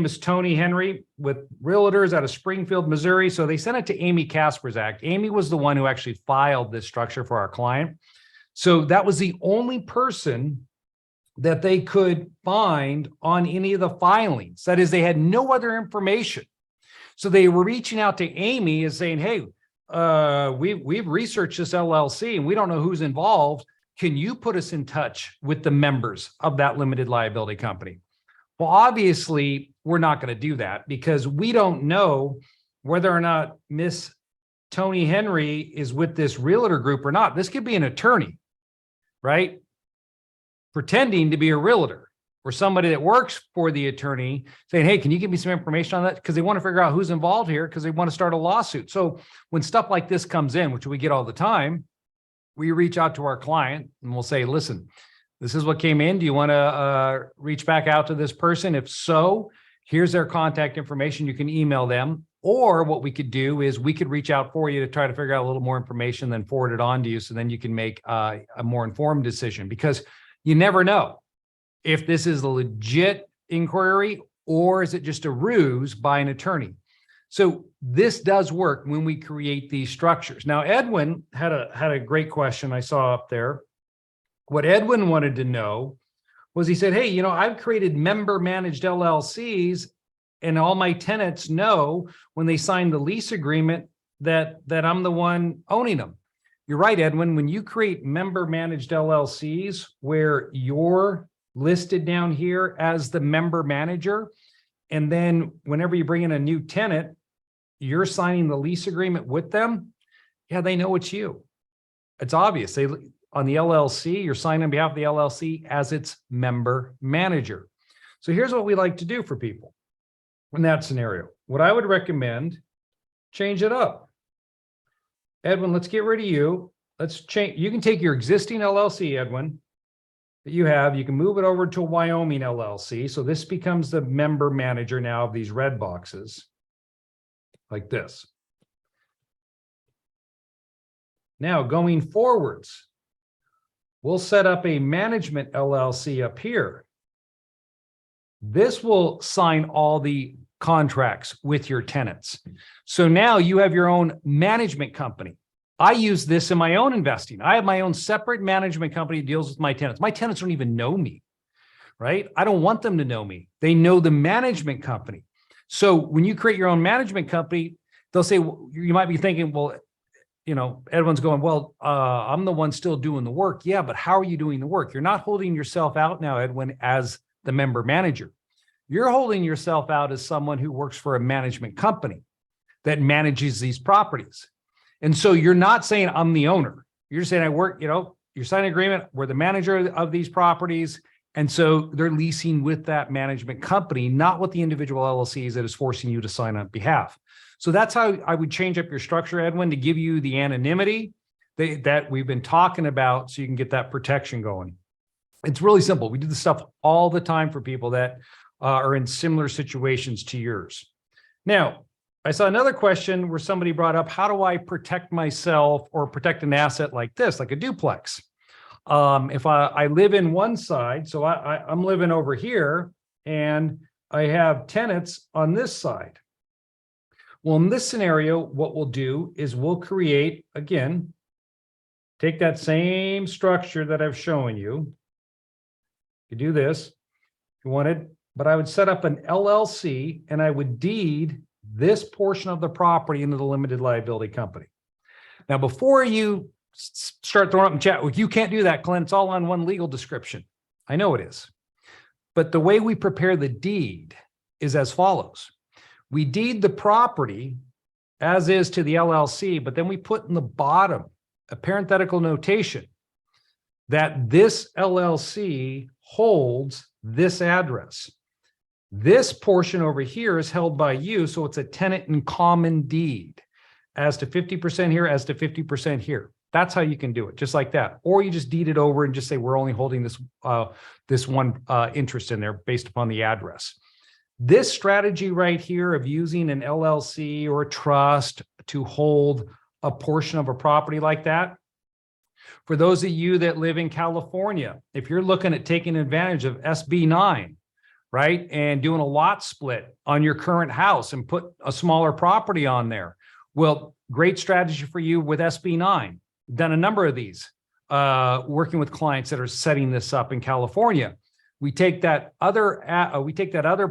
is Tony Henry with Realtors out of Springfield, Missouri. So they sent it to Amy Kasperzak. Amy was the one who actually filed this structure for our client. So that was the only person that they could find on any of the filings. That is, they had no other information. So they were reaching out to Amy and saying, hey, we've researched this LLC and we don't know who's involved. Can you put us in touch with the members of that limited liability company? Well, obviously, we're not going to do that because we don't know whether or not Miss Tony Henry is with this realtor group or not. This could be an attorney, right? Pretending to be a realtor or somebody that works for the attorney saying, hey, can you give me some information on that? Because they want to figure out who's involved here because they want to start a lawsuit. So when stuff like this comes in, which we get all the time, we reach out to our client and we'll say, listen, this is what came in. Do you want to reach back out to this person? If so, here's their contact information. You can email them. Or what we could do is we could reach out for you to try to figure out a little more information, then forward it on to you. So then you can make a more informed decision, because you never know if this is a legit inquiry or is it just a ruse by an attorney. So this does work when we create these structures. Now, Edwin had a great question I saw up there. What Edwin wanted to know was, he said, hey, I've created member managed LLCs and all my tenants know when they sign the lease agreement that I'm the one owning them. You're right, Edwin. When you create member managed LLCs where you're listed down here as the member manager, and then whenever you bring in a new tenant, you're signing the lease agreement with them. Yeah, they know it's you. It's obvious. On the LLC, you're signing on behalf of the LLC as its member manager. So here's what we like to do for people in that scenario. What I would recommend, change it up. Edwin, let's get rid of you. Let's change. You can take your existing LLC, Edwin, that you have. You can move it over to a Wyoming LLC. So this becomes the member manager now of these red boxes, like this. Now, going forwards, we'll set up a management LLC up here. This will sign all the contracts with your tenants. So now you have your own management company. I use this in my own investing. I have my own separate management company that deals with my tenants. My tenants don't even know me, right? I don't want them to know me. They know the management company. So when you create your own management company, they'll say, you might be thinking, well, Edwin's going, well, I'm the one still doing the work. Yeah, but how are you doing the work? You're not holding yourself out now, Edwin, as the member manager. You're holding yourself out as someone who works for a management company that manages these properties. And so you're not saying I'm the owner. You're saying I work, you're signing an agreement. We're the manager of these properties. And so they're leasing with that management company, not with the individual LLCs that is forcing you to sign on behalf. So that's how I would change up your structure, Edwin, to give you the anonymity that we've been talking about so you can get that protection going. It's really simple. We do this stuff all the time for people that are in similar situations to yours. Now, I saw another question where somebody brought up, how do I protect myself or protect an asset like this, like a duplex? If I live in one side, so I'm living over here and I have tenants on this side. Well, in this scenario, what we'll do is we'll create, again, take that same structure that I've shown you. You do this if you wanted, but I would set up an LLC and I would deed this portion of the property into the limited liability company. Now, before you start throwing up in chat, well, you can't do that, Clint. It's all on one legal description. I know it is. But the way we prepare the deed is as follows. We deed the property as is to the LLC, but then we put in the bottom a parenthetical notation that this LLC holds this address. This portion over here is held by you, so it's a tenant in common deed, as to 50% here, as to 50% here. That's how you can do it, just like that. Or you just deed it over and just say, we're only holding this, this one interest in there based upon the address. This strategy right here of using an LLC or a trust to hold a portion of a property like that, for those of you that live in California, if you're looking at taking advantage of SB 9, right? And doing a lot split on your current house and put a smaller property on there. Well, great strategy for you with SB9. Done a number of these, working with clients that are setting this up in California. We take that other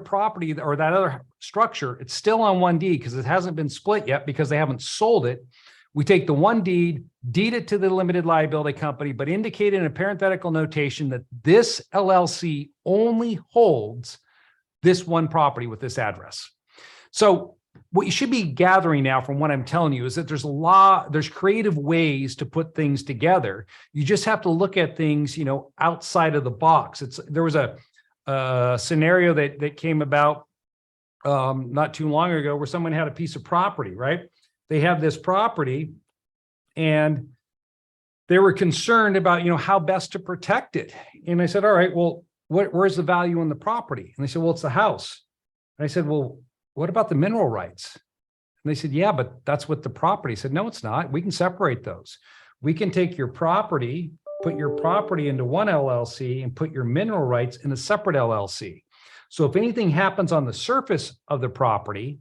property or that other structure. It's still on 1D because it hasn't been split yet because they haven't sold it. We take the one deed it to the limited liability company, but indicate in a parenthetical notation that this LLC only holds this one property with this address. So what you should be gathering now from what I'm telling you is that there's creative ways to put things together. You just have to look at things, outside of the box. There was a scenario that came about not too long ago where someone had a piece of property, right? They have this property and they were concerned about, how best to protect it. And I said, all right, well, where's the value in the property? And they said, well, it's the house. And I said, well, what about the mineral rights? And they said, yeah, but that's what the property. I said, no, it's not. We can separate those. We can take your property, put your property into one LLC and put your mineral rights in a separate LLC. So if anything happens on the surface of the property,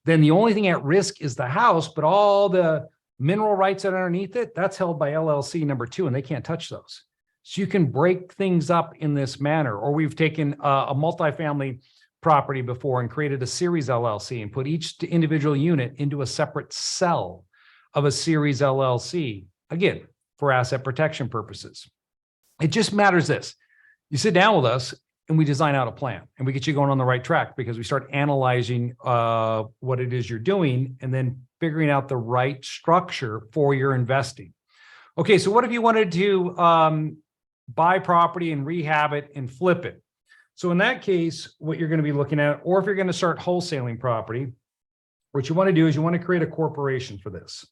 then the only thing at risk is the house, but all the mineral rights that are underneath it, that's held by LLC number 2, and they can't touch those. So you can break things up in this manner. Or we've taken a multifamily property before and created a series LLC and put each individual unit into a separate cell of a series LLC, again, for asset protection purposes. It just matters this. You sit down with us and we design out a plan and we get you going on the right track because we start analyzing what it is you're doing and then figuring out the right structure for your investing. Okay, so what if you wanted to buy property and rehab it and flip it? So in that case, what you're going to be looking at, or if you're going to start wholesaling property, what you want to do is you want to create a corporation for this.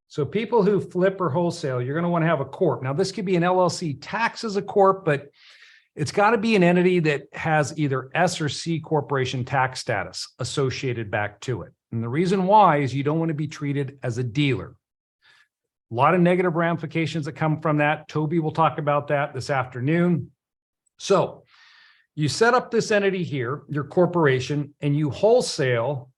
So people who flip or wholesale, you're going to want to have a corp. Now, this could be an LLC taxed as a corp, but it's got to be an entity that has either S or C corporation tax status associated back to it. And the reason why is you don't want to be treated as a dealer. A lot of negative ramifications that come from that. Toby will talk about that this afternoon. So you set up this entity here, your corporation, and you wholesale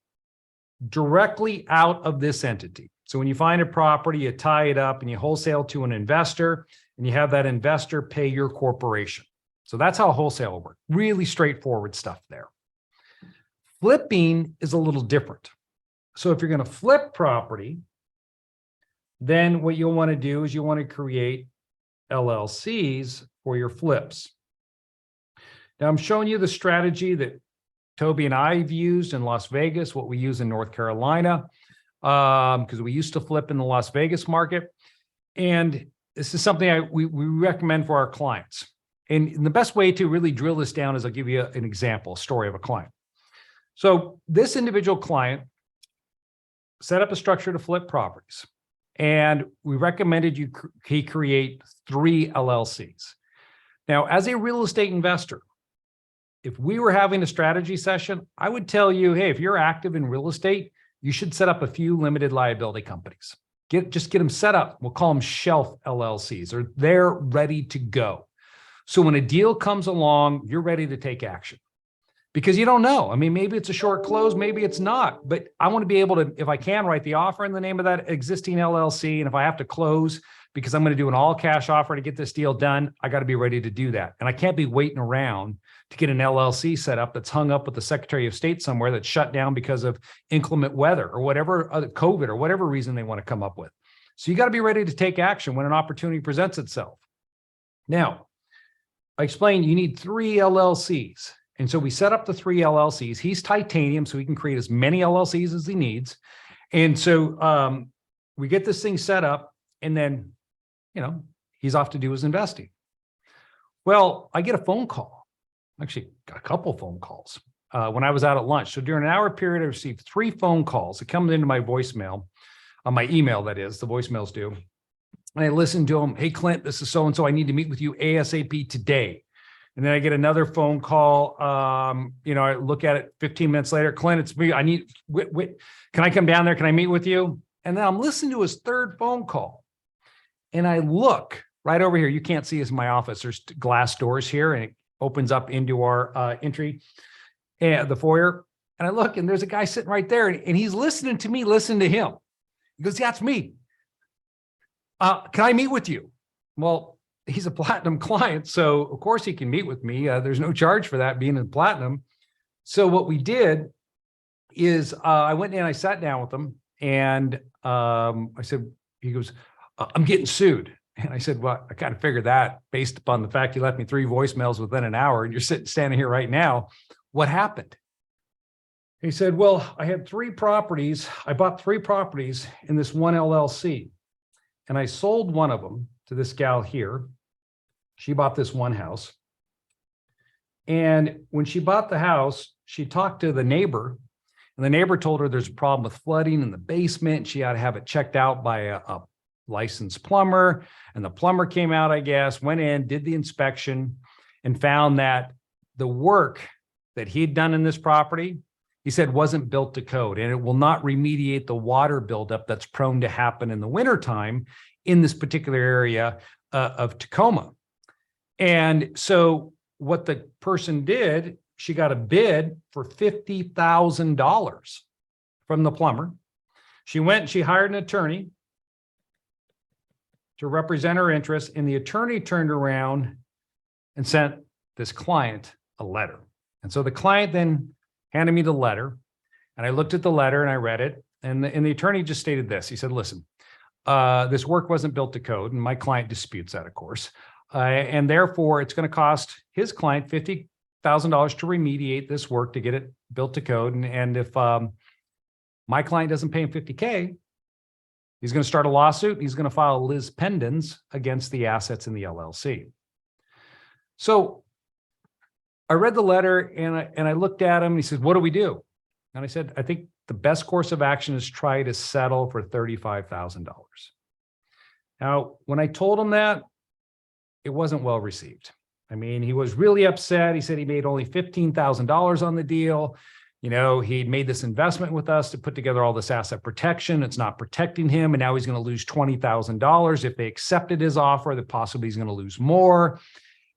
directly out of this entity. So when you find a property, you tie it up and you wholesale to an investor, and you have that investor pay your corporation. So that's how wholesale will work. Really straightforward stuff there. Flipping is a little different. So if you're going to flip property, then what you'll want to do is you want to create LLCs for your flips. Now I'm showing you the strategy that Toby and I have used in Las Vegas, what we use in North Carolina, because we used to flip in the Las Vegas market. And this is something we recommend for our clients. And the best way to really drill this down is I'll give you an example, a story of a client. So this individual client set up a structure to flip properties. And we recommended he create 3 LLCs. Now, as a real estate investor, if we were having a strategy session, I would tell you, hey, if you're active in real estate, you should set up a few limited liability companies. Just get them set up. We'll call them shelf LLCs, or they're ready to go. So when a deal comes along, you're ready to take action. Because you don't know. I mean, maybe it's a short close, maybe it's not. But I want to be able to, if I can, write the offer in the name of that existing LLC. And if I have to close because I'm going to do an all cash offer to get this deal done, I got to be ready to do that. And I can't be waiting around to get an LLC set up that's hung up with the Secretary of State somewhere that's shut down because of inclement weather or whatever, other COVID or whatever reason they want to come up with. So you got to be ready to take action when an opportunity presents itself. Now, I explained you need 3 LLCs. And so we set up the 3 LLCs. He's titanium, so he can create as many LLCs as he needs. And so we get this thing set up, and then, he's off to do his investing. Well, I get a phone call. Actually, got a couple phone calls when I was out at lunch. So during an hour period, I received 3 phone calls. It comes into my voicemail, on my email, that is, the voicemails do. And I listened to them. Hey, Clint, this is so-and-so. I need to meet with you ASAP today. And then I get another phone call. I look at it 15 minutes later. Clint, it's me. I need, can I come down there? Can I meet with you? And then I'm listening to his 3rd phone call. And I look right over here. You can't see us in my office. There's glass doors here. And opens up into our entry and the foyer. And I look, and there's a guy sitting right there, and he's listening to me, listen to him. He goes, "Yeah, it's me. Can I meet with you?" Well, he's a platinum client, so of course he can meet with me. There's no charge for that being in platinum. So what we did is I went in, I sat down with him, and I said, he goes, "I'm getting sued." And I said, "Well, I kind of figured that based upon the fact you left me 3 voicemails within an hour and you're standing here right now. What happened?" He said, "Well, I had 3 properties. I bought 3 properties in this one LLC, and I sold one of them to this gal here. She bought this one house. And when she bought the house, she talked to the neighbor, and the neighbor told her there's a problem with flooding in the basement. And she ought to have it checked out by a licensed plumber. And the plumber came out, I guess, went in, did the inspection, and found that the work that he'd done in this property, he said, wasn't built to code, and it will not remediate the water buildup that's prone to happen in the wintertime in this particular area of Tacoma." And so what the person did, she got a bid for $50,000 from the plumber. She went and she hired an attorney to represent her interests, and the attorney turned around and sent this client a letter. And so the client then handed me the letter, and I looked at the letter and I read it, and the attorney just stated this. He said, "Listen, this work wasn't built to code," and my client disputes that, of course, and therefore it's going to cost his client $50,000 to remediate this work to get it built to code. And if my client doesn't pay him $50K, he's going to start a lawsuit. And he's going to file lis pendens against the assets in the LLC. So I read the letter and I looked at him, and he said, "What do we do?" And I said, "I think the best course of action is try to settle for $35,000. Now, when I told him that, it wasn't well received. I mean, he was really upset. He said he made only $15,000 on the deal. You know, he'd made this investment with us to put together all this asset protection. It's not protecting him. And now he's going to lose $20,000. If they accepted his offer, that possibly he's going to lose more.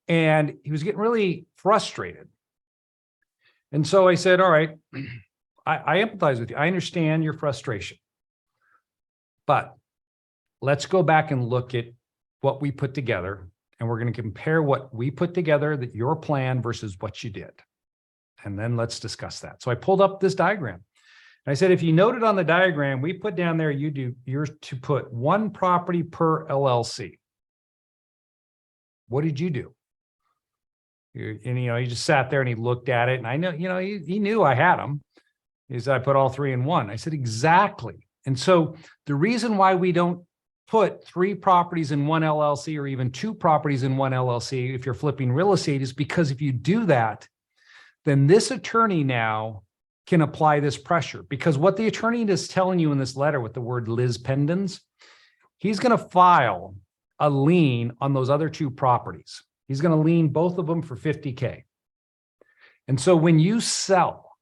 And he was getting really frustrated. And so I said, "All right, I empathize with you. I understand your frustration, but let's go back and look at what we put together. And we're going to compare what we put together, that your plan versus what you did. And then let's discuss that." So I pulled up this diagram. And I said, "If you noted on the diagram, we put down there, you're to put 1 property per LLC. What did you do?" And, he just sat there and he looked at it. And I know, he knew I had them. He said, "I put all 3 in one." I said, "Exactly." And so the reason why we don't put 3 properties in one LLC or even 2 properties in one LLC if you're flipping real estate is because if you do that, then this attorney now can apply this pressure. Because what the attorney is telling you in this letter with the word lis pendens, he's going to file a lien on those other 2 properties. He's going to lien both of them for $50K. And so when you sell,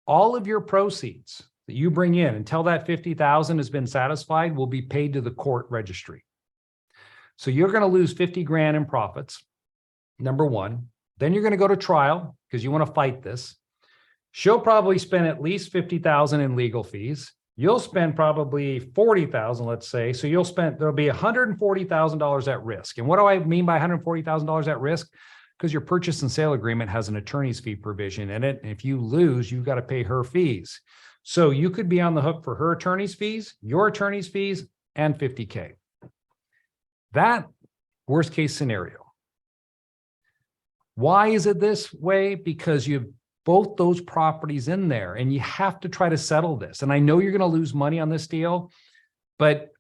all of your proceeds that you bring in until that $50,000 has been satisfied will be paid to the court registry. So you're going to lose 50 grand in profits, number one. Then you're going to go to trial because you want to fight this. She'll probably spend at least 50,000 in legal fees. You'll spend probably 40,000, let's say. So there'll be $140,000 at risk. And what do I mean by $140,000 at risk? Because your purchase and sale agreement has an attorney's fee provision in it. And if you lose, you've got to pay her fees. So you could be on the hook for her attorney's fees, your attorney's fees, and $50K. That worst case scenario. Why is it this way? Because you have both those properties in there and you have to try to settle this. And I know you're going to lose money on this deal, but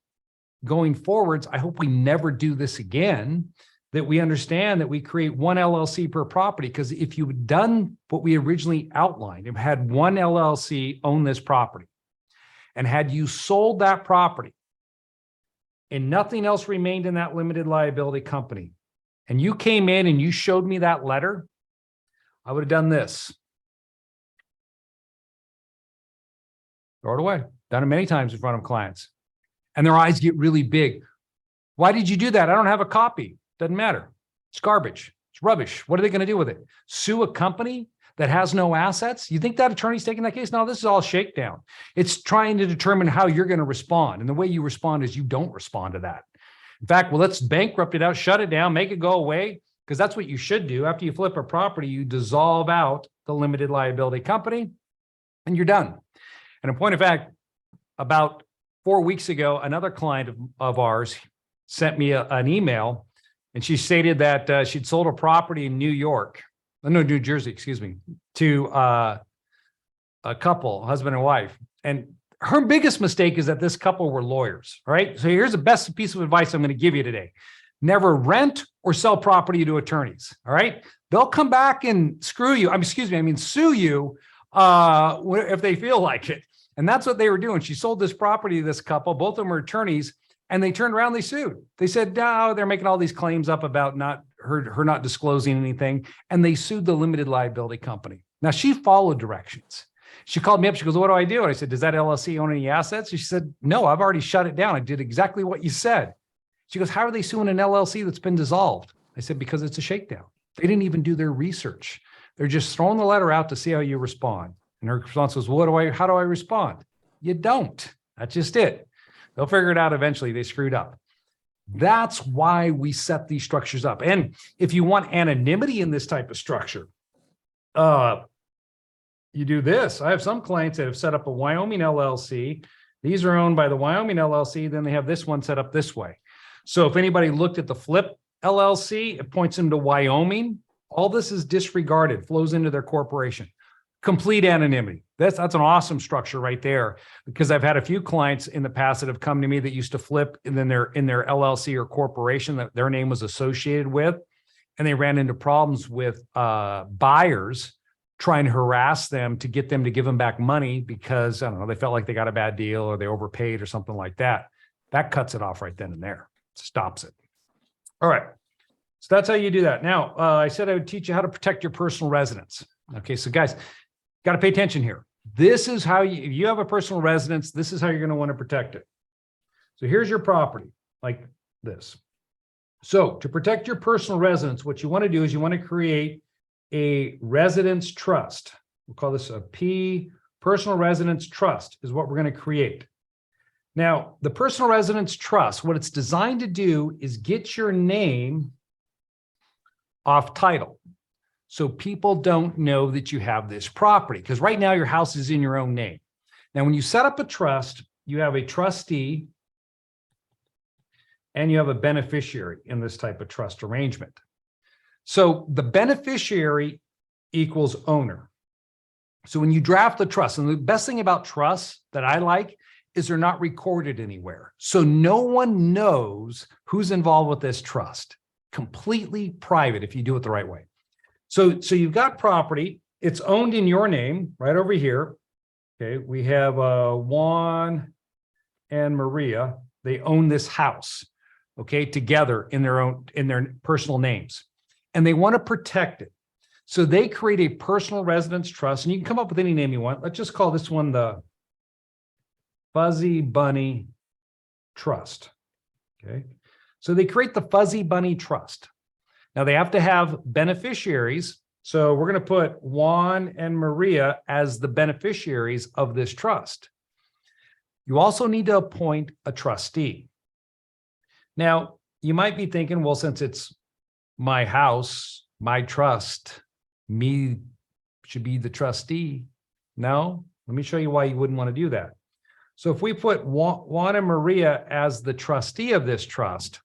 going forwards, I hope we never do this again, that we understand that we create 1 LLC per property. Because if you've done what we originally outlined and had 1 LLC own this property, and had you sold that property and nothing else remained in that limited liability company, and you came in and you showed me that letter, I would have done this. Throw it away. Done it many times in front of clients. And their eyes get really big. Why did you do that? I don't have a copy. Doesn't matter. It's garbage. It's rubbish. What are they going to do with it? Sue a company that has no assets? You think that attorney's taking that case? No, this is all shakedown. It's trying to determine how you're going to respond. And the way you respond is you don't respond to that. In fact, well, let's bankrupt it out, shut it down, make it go away, because that's what you should do. After you flip a property, you dissolve out the limited liability company and you're done. And in point of fact, about 4 weeks ago, another client of ours sent me an email, and she stated that she'd sold a property in New Jersey, excuse me, to a couple, husband and wife. And her biggest mistake is that this couple were lawyers, right? So here's the best piece of advice I'm going to give you today. Never rent or sell property to attorneys, all right? They'll come back and sue you if they feel like it. And that's what they were doing. She sold this property to this couple, both of them are attorneys, and they turned around, they sued. They said, no, they're making all these claims up about her not disclosing anything. And they sued the limited liability company. Now she followed directions. She called me up. She goes, what do I do? And I said, does that LLC own any assets? And she said, no, I've already shut it down. I did exactly what you said. She goes, how are they suing an LLC that's been dissolved? I said, because it's a shakedown. They didn't even do their research. They're just throwing the letter out to see how you respond. And her response was, how do I respond? You don't. That's just it. They'll figure it out eventually. They screwed up. That's why we set these structures up. And if you want anonymity in this type of structure, you do this. I have some clients that have set up a Wyoming LLC. These are owned by the Wyoming LLC. Then they have this one set up this way. So if anybody looked at the Flip LLC, it points them to Wyoming. All this is disregarded, flows into their corporation. Complete anonymity. That's an awesome structure right there, because I've had a few clients in the past that have come to me that used to flip, and then they're in their LLC or corporation that their name was associated with, and they ran into problems with buyers trying to harass them to get them to give them back money because, I don't know, they felt like they got a bad deal or they overpaid or something like that. That cuts it off right then and there. Stops it. All right. So that's how you do that. Now, I said I would teach you how to protect your personal residence. Okay, so guys, got to pay attention here. This is how if you have a personal residence, this is how you're going to want to protect it. So here's your property like this. So to protect your personal residence, what you want to do is you want to create a residence trust. We'll call this a P, personal residence trust is what we're going to create. Now, the personal residence trust, what it's designed to do is get your name off title. So people don't know that you have this property, because right now your house is in your own name. Now, when you set up a trust, you have a trustee and you have a beneficiary in this type of trust arrangement. So the beneficiary equals owner. So when you draft the trust, and the best thing about trusts that I like is they're not recorded anywhere. So no one knows who's involved with this trust. Completely private if you do it the right way. So you've got property, it's owned in your name right over here. Okay, we have Juan and Maria. They own this house, okay, together in their personal names. And they want to protect it. So they create a personal residence trust, and you can come up with any name you want. Let's just call this one the Fuzzy Bunny Trust. Okay. So they create the Fuzzy Bunny Trust. Now they have to have beneficiaries. So we're going to put Juan and Maria as the beneficiaries of this trust. You also need to appoint a trustee. Now you might be thinking, well, since it's my house, my trust, me should be the trustee. No, let me show you why you wouldn't want to do that. So if we put Juan and Maria as the trustee of this trust,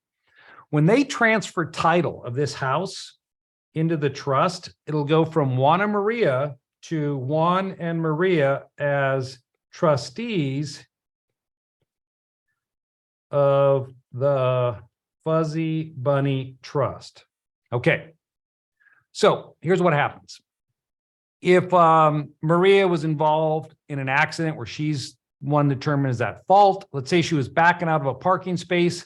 when they transfer title of this house into the trust, it'll go from Juan and Maria to Juan and Maria as trustees of the Fuzzy Bunny Trust. Okay, so here's what happens. If Maria was involved in an accident where she's one determined is at fault, let's say she was backing out of a parking space,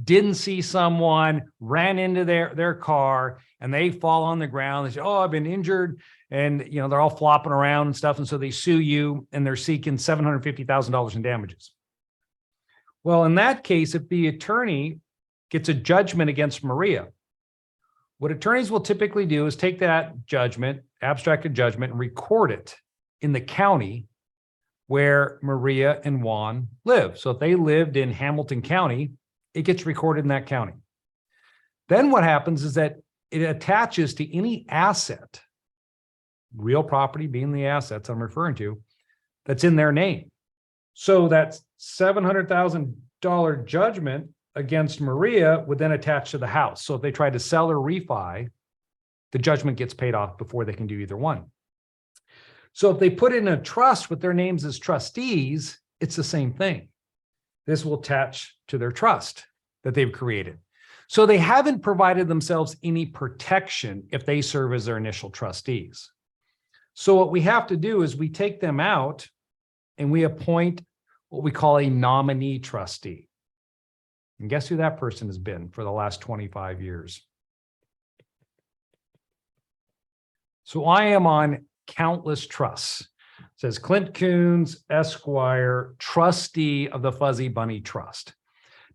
didn't see someone, ran into their car, and they fall on the ground. They say, oh, I've been injured. And, you know, they're all flopping around and stuff. And so they sue you and they're seeking $750,000 in damages. Well, in that case, if the attorney gets a judgment against Maria, What attorneys will typically do is take that judgment, abstracted judgment, and record it in the county where Maria and Juan live. So if they lived in Hamilton County, it gets recorded in that county. Then what happens is that it attaches to any asset, real property being the assets I'm referring to, that's in their name. So that $700,000 judgment against Maria would then attach to the house. So if they try to sell or refi, the judgment gets paid off before they can do either one. So if they put in a trust with their names as trustees, it's the same thing. This will attach to their trust that they've created. So they haven't provided themselves any protection if they serve as their initial trustees. So what we have to do is we take them out and we appoint what we call a nominee trustee. And guess who that person has been for the last 25 years? So I am on countless trusts. It says Clint Coons, Esquire, trustee of the Fuzzy Bunny Trust.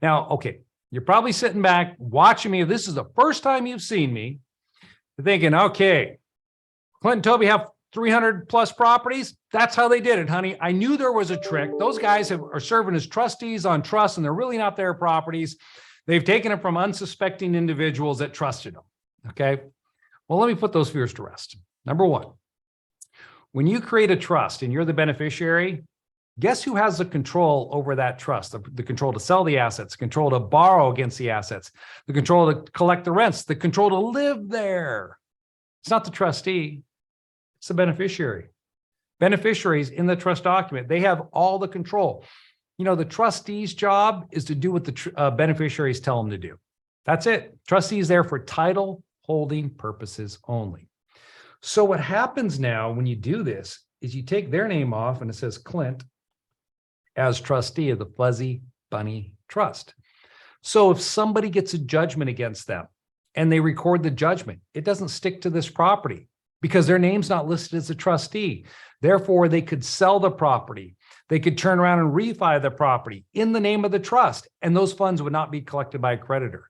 Now, okay, you're probably sitting back watching me. If this is the first time you've seen me, you're thinking, okay, Clint and Toby have 300 plus properties. That's how they did it, honey. I knew there was a trick. Those guys are serving as trustees on trusts, and they're really not their properties. They've taken it from unsuspecting individuals that trusted them. Okay. Well, let me put those fears to rest. Number one, when you create a trust and you're the beneficiary, guess who has the control over that trust? The control to sell the assets, control to borrow against the assets, the control to collect the rents, the control to live there. It's not the trustee. It's the beneficiary. Beneficiaries in the trust document, they have all the control. You know, the trustee's job is to do what the beneficiaries tell them to do. That's it. Trustee is there for title holding purposes only. So what happens now when you do this is you take their name off and it says Clint as trustee of the Fuzzy Bunny Trust. So if somebody gets a judgment against them and they record the judgment, it doesn't stick to this property, because their name's not listed as a trustee. Therefore, they could sell the property. They could turn around and refi the property in the name of the trust, and those funds would not be collected by a creditor.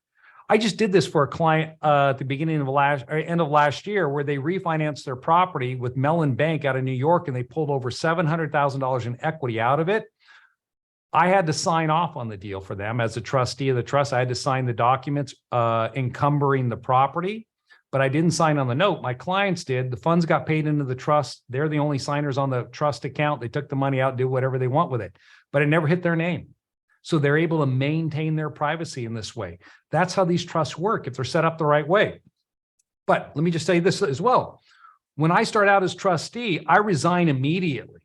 I just did this for a client at the beginning of end of last year, where they refinanced their property with Mellon Bank out of New York, and they pulled over $700,000 in equity out of it. I had to sign off on the deal for them as a trustee of the trust. I had to sign the documents encumbering the property, but I didn't sign on the note. My clients did. The funds got paid into the trust. They're the only signers on the trust account. They took the money out, did whatever they want with it, but it never hit their name. So they're able to maintain their privacy in this way. That's how these trusts work if they're set up the right way. But let me just say this as well. When I start out as trustee, I resign immediately.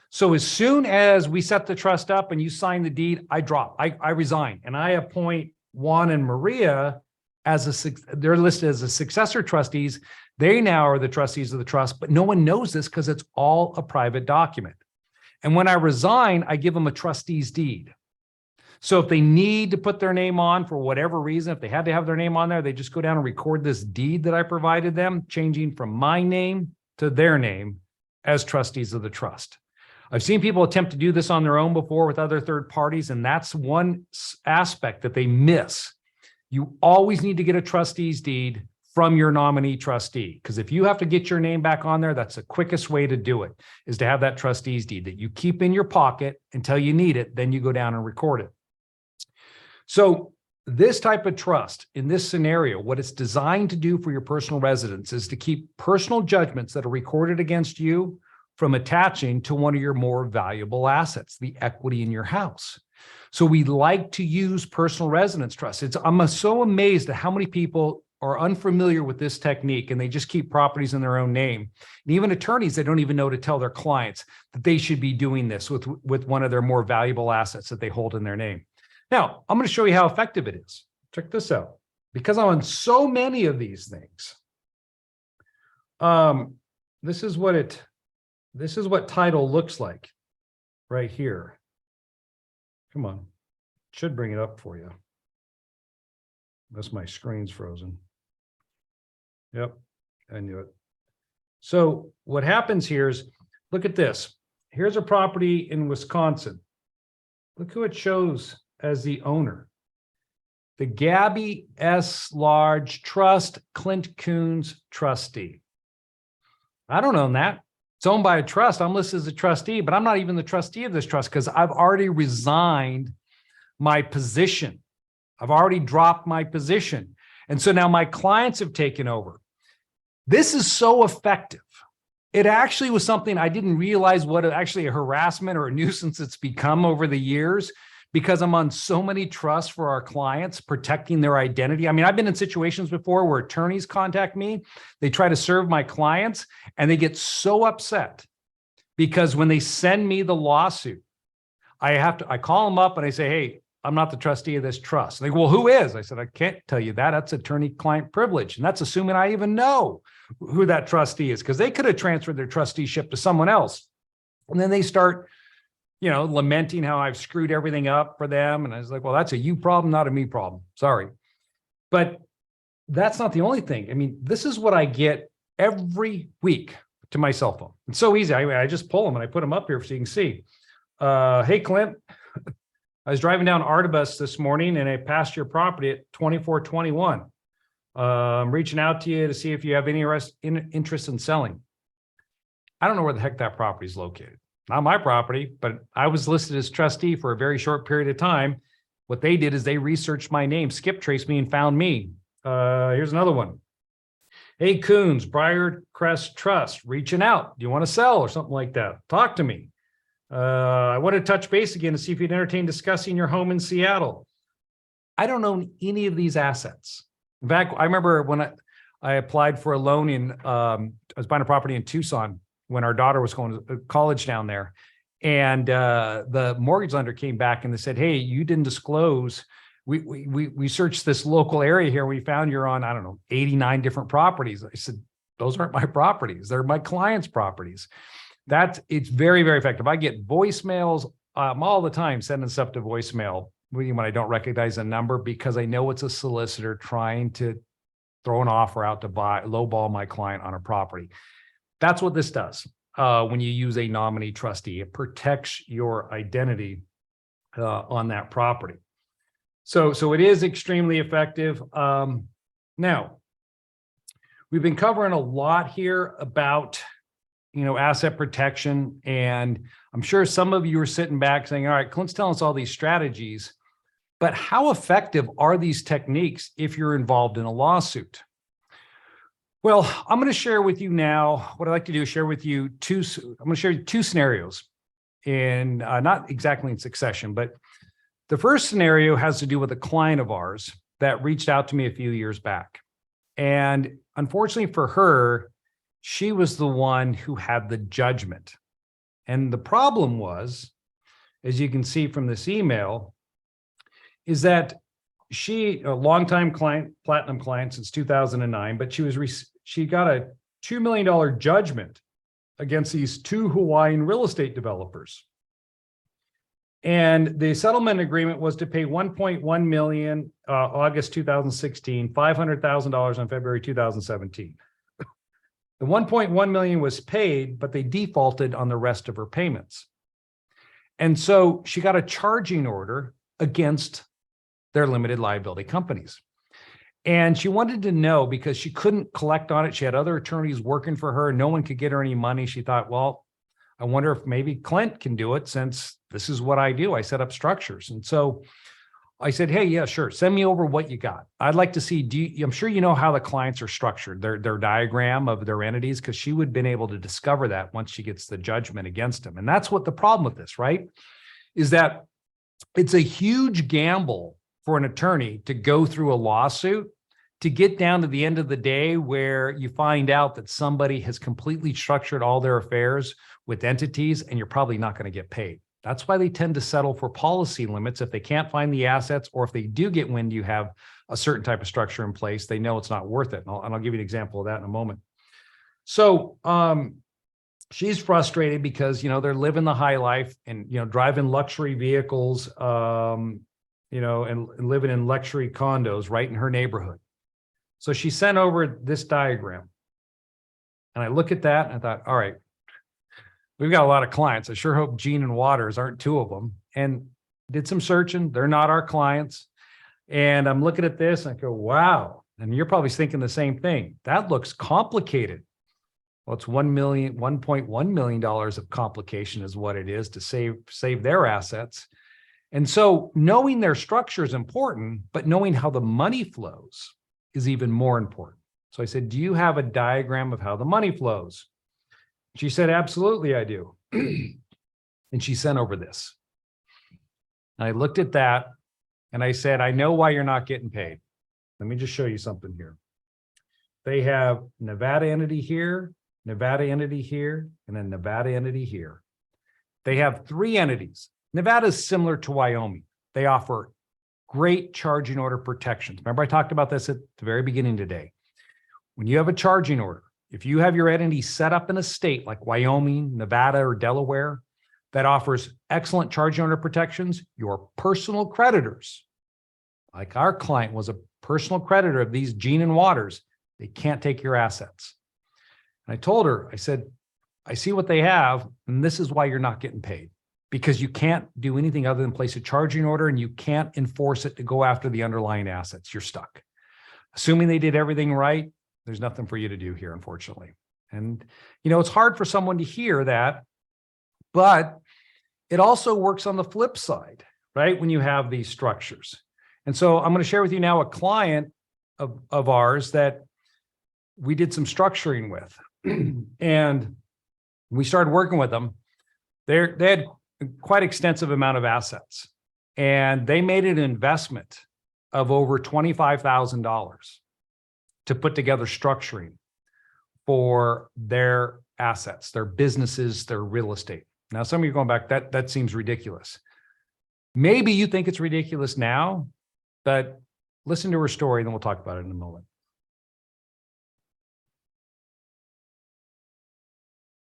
So as soon as we set the trust up and you sign the deed, I drop, I resign, and I appoint Juan and Maria they're listed as the successor trustees. They now are the trustees of the trust, but no one knows this because it's all a private document. And when I resign, I give them a trustee's deed. So if they need to put their name on for whatever reason, if they had to have their name on there, they just go down and record this deed that I provided them, changing from my name to their name as trustees of the trust. I've seen people attempt to do this on their own before with other third parties, and that's one aspect that they miss. You always need to get a trustee's deed from your nominee trustee, because if you have to get your name back on there, that's the quickest way to do it, is to have that trustee's deed that you keep in your pocket until you need it. Then you go down and record it. So this type of trust in this scenario, what it's designed to do for your personal residence is to keep personal judgments that are recorded against you from attaching to one of your more valuable assets, the equity in your house. So we like to use personal residence trusts. I'm so amazed at how many people are unfamiliar with this technique and they just keep properties in their own name. And even attorneys, they don't even know to tell their clients that they should be doing this with one of their more valuable assets that they hold in their name. Now, I'm going to show you how effective it is. Check this out. Because I'm on so many of these things. This is what title looks like right here. Come on, should bring it up for you. Unless my screen's frozen. Yep, I knew it. So what happens here is, look at this. Here's a property in Wisconsin. Look who it shows as the owner. The Gabby S. Large Trust, Clint Coons trustee. I don't own that. It's owned by a trust. I'm listed as a trustee, but I'm not even the trustee of this trust because I've already resigned my position. I've already dropped my position. And so now my clients have taken over. This is so effective. It actually was something I didn't realize what actually a harassment or a nuisance it's become over the years, because I'm on so many trusts for our clients, protecting their identity. I mean, I've been in situations before where attorneys contact me, they try to serve my clients, and they get so upset because when they send me the lawsuit, I call them up and I say, hey, I'm not the trustee of this trust. And they go, well, who is? I said, I can't tell you that. That's attorney-client privilege. And that's assuming I even know who that trustee is, because they could have transferred their trusteeship to someone else. And then they start lamenting how I've screwed everything up for them. And I was like, well, that's a you problem, not a me problem. Sorry. But that's not the only thing. I mean, this is what I get every week to my cell phone. It's so easy. I just pull them and I put them up here so you can see. Hey, Clint, I was driving down Artibus this morning and I passed your property at 2421. I'm reaching out to you to see if you have any interest in selling. I don't know where the heck that property is located. Not my property, but I was listed as trustee for a very short period of time. What they did is they researched my name, skip traced me, and found me. Here's another one. Hey, Coons, Briarcrest Trust, reaching out. Do you want to sell or something like that? Talk to me. I want to touch base again to see if you'd entertain discussing your home in Seattle. I don't own any of these assets. In fact, I remember when I applied for a loan I was buying a property in Tucson when our daughter was going to college down there. And the mortgage lender came back and they said, hey, you didn't disclose. We searched this local area here. We found you're on, 89 different properties. I said, those aren't my properties. They're my clients' properties. It's very, very effective. I get voicemails all the time, sending stuff to voicemail when I don't recognize a number, because I know it's a solicitor trying to throw an offer out to lowball my client on a property. That's what this does when you use a nominee trustee. It protects your identity on that property. So it is extremely effective. Now, we've been covering a lot here about asset protection, and I'm sure some of you are sitting back saying, all right, Clint's telling us all these strategies, but how effective are these techniques if you're involved in a lawsuit? Well, I'm going to share with you now, what I'd like to do is share with you I'm going to share two scenarios in not exactly in succession, but the first scenario has to do with a client of ours that reached out to me a few years back. And unfortunately for her, she was the one who had the judgment. And the problem was, as you can see from this email, is that she, a longtime client, platinum client since 2009, but she got a $2 million judgment against these two Hawaiian real estate developers. And the settlement agreement was to pay $1.1 million August 2016, $500,000 on February 2017. The $1.1 million was paid, but they defaulted on the rest of her payments. And so she got a charging order against their limited liability companies. And she wanted to know, because she couldn't collect on it. She had other attorneys working for her. No one could get her any money. She thought, well, I wonder if maybe Clint can do it, since this is what I do. I set up structures. And so I said, hey, yeah, sure. Send me over what you got. I'd like to see, I'm sure you know how the clients are structured, their diagram of their entities, because she would have been able to discover that once she gets the judgment against them. And that's what the problem with this, right, is that it's a huge gamble for an attorney to go through a lawsuit to get down to the end of the day where you find out that somebody has completely structured all their affairs with entities, and you're probably not going to get paid. That's why they tend to settle for policy limits if they can't find the assets, or if they do get wind you have a certain type of structure in place, they know it's not worth it. And I'll give you an example of that in a moment. So she's frustrated because, they're living the high life and, driving luxury vehicles, and living in luxury condos right in her neighborhood. So she sent over this diagram. And I look at that and I thought, all right, we've got a lot of clients. I sure hope Gene and Waters aren't two of them. And did some searching. They're not our clients. And I'm looking at this and I go, wow. And you're probably thinking the same thing. That looks complicated. Well, it's $1.1 million of complication is what it is to save their assets. And so knowing their structure is important, but knowing how the money flows is even more important. So I said, do you have a diagram of how the money flows? She said, absolutely, I do. And she sent over this. And I looked at that and I said, I know why you're not getting paid. Let me just show you something here. They have Nevada entity here, Nevada entity here, and a Nevada entity here. They have 3 entities. Nevada is similar to Wyoming. They offer great charging order protections. Remember, I talked about this at the very beginning today. When you have a charging order, if you have your entity set up in a state like Wyoming, Nevada, or Delaware that offers excellent charging order protections, your personal creditors, like our client was a personal creditor of these Gene and Waters, they can't take your assets. And I told her, I said, I see what they have, and this is why you're not getting paid, because you can't do anything other than place a charging order and you can't enforce it to go after the underlying assets. You're stuck. Assuming they did everything right, there's nothing for you to do here, unfortunately. And, you know, it's hard for someone to hear that, but it also works on the flip side, right? When you have these structures. And so I'm going to share with you now a client of ours that we did some structuring with. And we started working with them. They had quite extensive amount of assets, and they made an investment of over $25,000 to put together structuring for their assets, their businesses, their real estate. Now, some of you are going back, that seems ridiculous. Maybe you think it's ridiculous now, but listen to her story, and then we'll talk about it in a moment.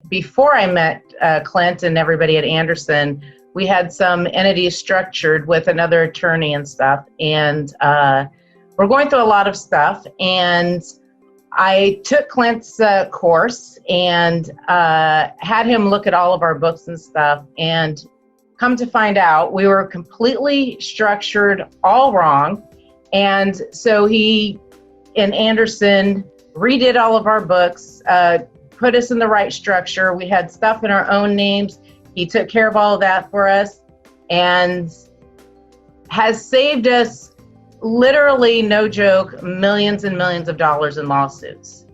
Before I met Clint and everybody at Anderson, we had some entities structured with another attorney and stuff, and we're going through a lot of stuff. And I took Clint's course and had him look at all of our books and stuff, and come to find out we were completely structured all wrong. And so he and Anderson redid all of our books, put us in the right structure. We had stuff in our own names. He took care of all of that for us and has saved us, literally, no joke, millions and millions of dollars in lawsuits.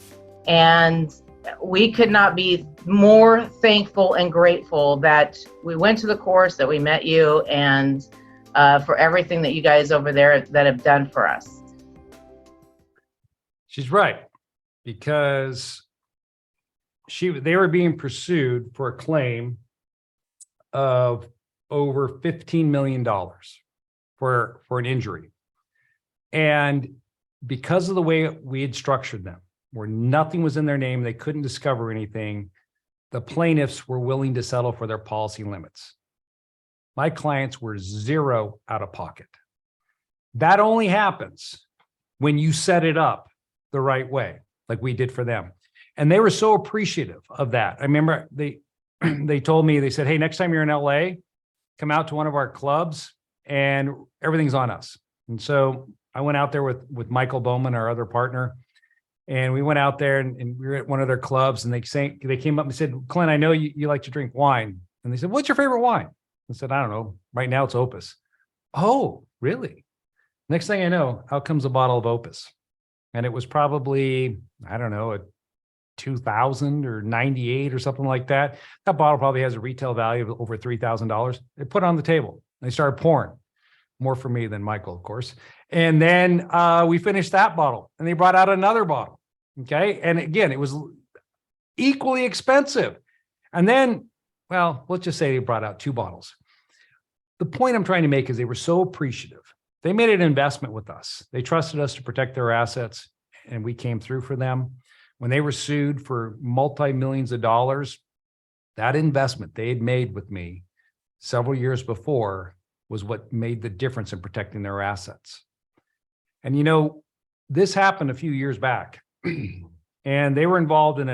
And we could not be more thankful and grateful that we went to the course, that we met you, and for everything that you guys over there that have done for us. She's right, because they were being pursued for a claim of over $15 million for an injury. And because of the way we had structured them, where nothing was in their name, they couldn't discover anything, the plaintiffs were willing to settle for their policy limits. My clients were zero out of pocket. That only happens when you set it up the right way, like we did for them. And they were so appreciative of that. I remember they told me, they said, hey, next time you're in LA, come out to one of our clubs and everything's on us. And so I went out there with Michael Bowman, our other partner, and we went out there and we were at one of their clubs, and they came up and said, Clint, I know you like to drink wine. And they said, what's your favorite wine? I said, I don't know. Right now it's Opus. Oh, really? Next thing I know, out comes a bottle of Opus. And it was probably, I don't know, a 2000 or 98 or something like that. That bottle probably has a retail value of over $3,000. They put it on the table. They started pouring. More for me than Michael, of course. And then we finished that bottle, and they brought out another bottle. Okay. And again, it was equally expensive. And then, well, let's just say they brought out 2 bottles. The point I'm trying to make is they were so appreciative. They made an investment with us. They trusted us to protect their assets, and we came through for them. When they were sued for multi-millions of dollars, that investment they had made with me several years before was what made the difference in protecting their assets. And, you know, this happened a few years back, and they were involved in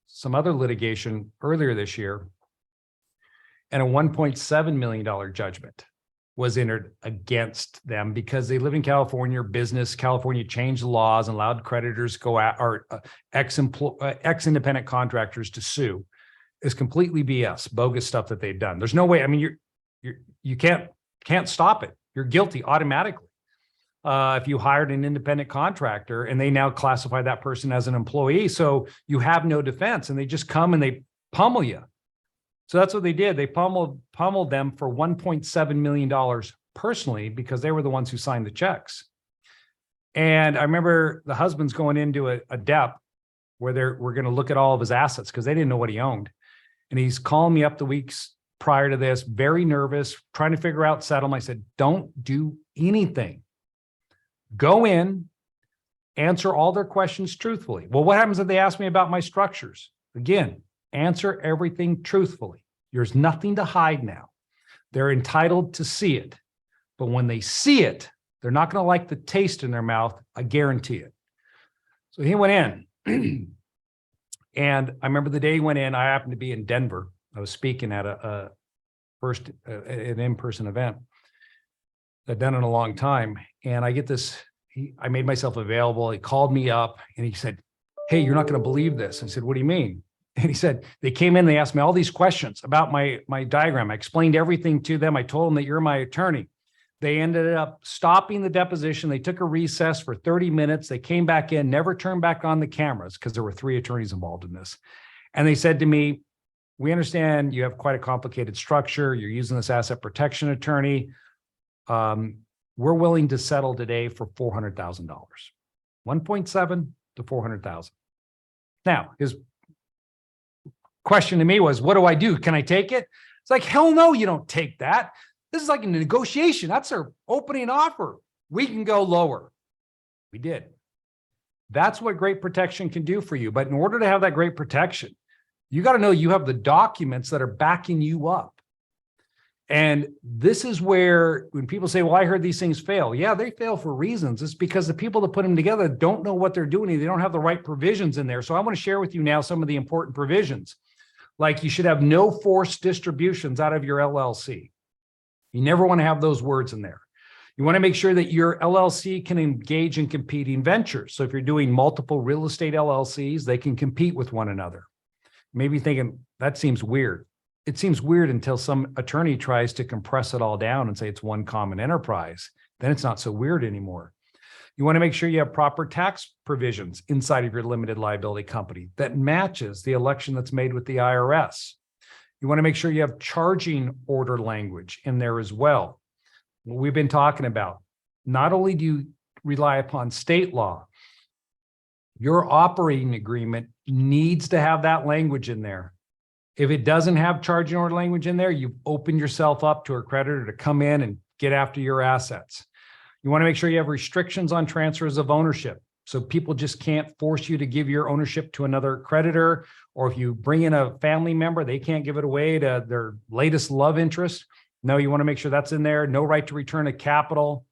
some other litigation earlier this year, and a $1.7 million judgment. was entered against them because they live in California, business. California changed the laws and allowed creditors go out, or ex-independent contractors to sue. Is completely BS, bogus stuff that they've done. There's no way. I mean, you can't stop it. You're guilty automatically. If you hired an independent contractor and they now classify that person as an employee, so you have no defense, and they just come and they pummel you. So that's what they did. They pummeled them for $1.7 million personally, because they were the ones who signed the checks. And I remember the husband's going into a dep where we're going to look at all of his assets because they didn't know what he owned. And he's calling me up the weeks prior to this, very nervous, trying to figure out settlement. I said, don't do anything. Go in, answer all their questions truthfully. Well, what happens if they ask me about my structures? Again, answer everything truthfully. There's nothing to hide now. They're entitled to see it. But when they see it, they're not going to like the taste in their mouth. I guarantee it. So he went in. And I remember the day he went in, I happened to be in Denver. I was speaking at an in-person event. I'd done it in a long time. And I get this, I made myself available. He called me up and he said, hey, you're not going to believe this. I said, what do you mean? And he said, they came in, they asked me all these questions about my diagram. I explained everything to them. I told them that you're my attorney. They ended up stopping the deposition. They took a recess for 30 minutes. They came back in, never turned back on the cameras because there were 3 attorneys involved in this. And they said to me, we understand you have quite a complicated structure. You're using this asset protection attorney. We're willing to settle today for $400,000, 1.7 to 400,000. Now, his question to me was, what do I do? Can I take it? It's like, hell no, you don't take that. This is like a negotiation. That's their opening offer. We can go lower. We did. That's what great protection can do for you. But in order to have that great protection, you got to know you have the documents that are backing you up. And this is where when people say, well, I heard these things fail. Yeah, they fail for reasons. It's because the people that put them together don't know what they're doing. They don't have the right provisions in there. So I want to share with you now some of the important provisions. Like you should have no forced distributions out of your LLC. You never want to have those words in there. You want to make sure that your LLC can engage in competing ventures. So if you're doing multiple real estate LLCs, they can compete with one another. Maybe thinking that seems weird. It seems weird until some attorney tries to compress it all down and say it's one common enterprise. Then it's not so weird anymore. You want to make sure you have proper tax provisions inside of your limited liability company that matches the election that's made with the IRS. You want to make sure you have charging order language in there as well. What we've been talking about, not only do you rely upon state law, your operating agreement needs to have that language in there. If it doesn't have charging order language in there, you've opened yourself up to a creditor to come in and get after your assets. You want to make sure you have restrictions on transfers of ownership. So people just can't force you to give your ownership to another creditor, or if you bring in a family member, they can't give it away to their latest love interest. No, you want to make sure that's in there. No right to return of capital.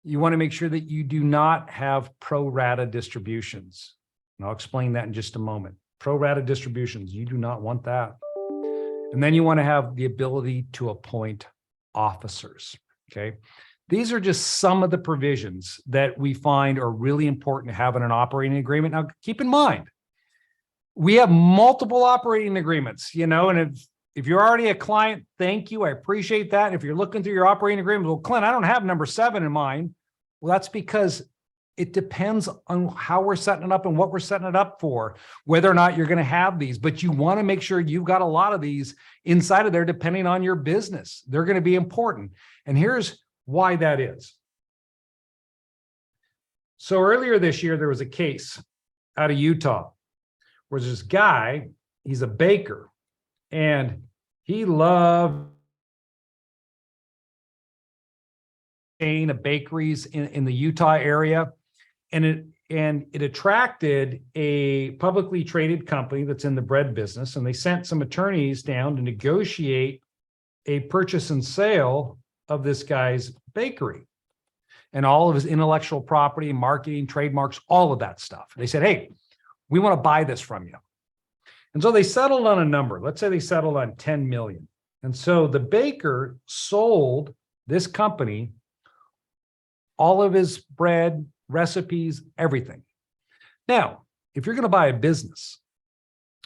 You want to make sure that you do not have pro rata distributions. And I'll explain that in just a moment. Pro rata distributions, you do not want that. And then you want to have the ability to appoint officers, okay? These are just some of the provisions that we find are really important to have in an operating agreement. Now, keep in mind, we have multiple operating agreements, you know, and if you're already a client, thank you. I appreciate that. And if you're looking through your operating agreement, well, Clint, I don't have number 7 in mind. Well, that's because it depends on how we're setting it up and what we're setting it up for, whether or not you're going to have these. But you want to make sure you've got a lot of these inside of there, depending on your business. They're going to be important. And here's why that is. So earlier this year, there was a case out of Utah where this guy, he's a baker, and he loved a chain of bakeries in the Utah area. And it attracted a publicly traded company that's in the bread business. And they sent some attorneys down to negotiate a purchase and sale of this guy's bakery and all of his intellectual property, marketing, trademarks, all of that stuff. They said, hey, we want to buy this from you. And so they settled on a number. Let's say they settled on 10 million. And so the baker sold this company all of his bread, recipes, everything. Now, if you're going to buy a business,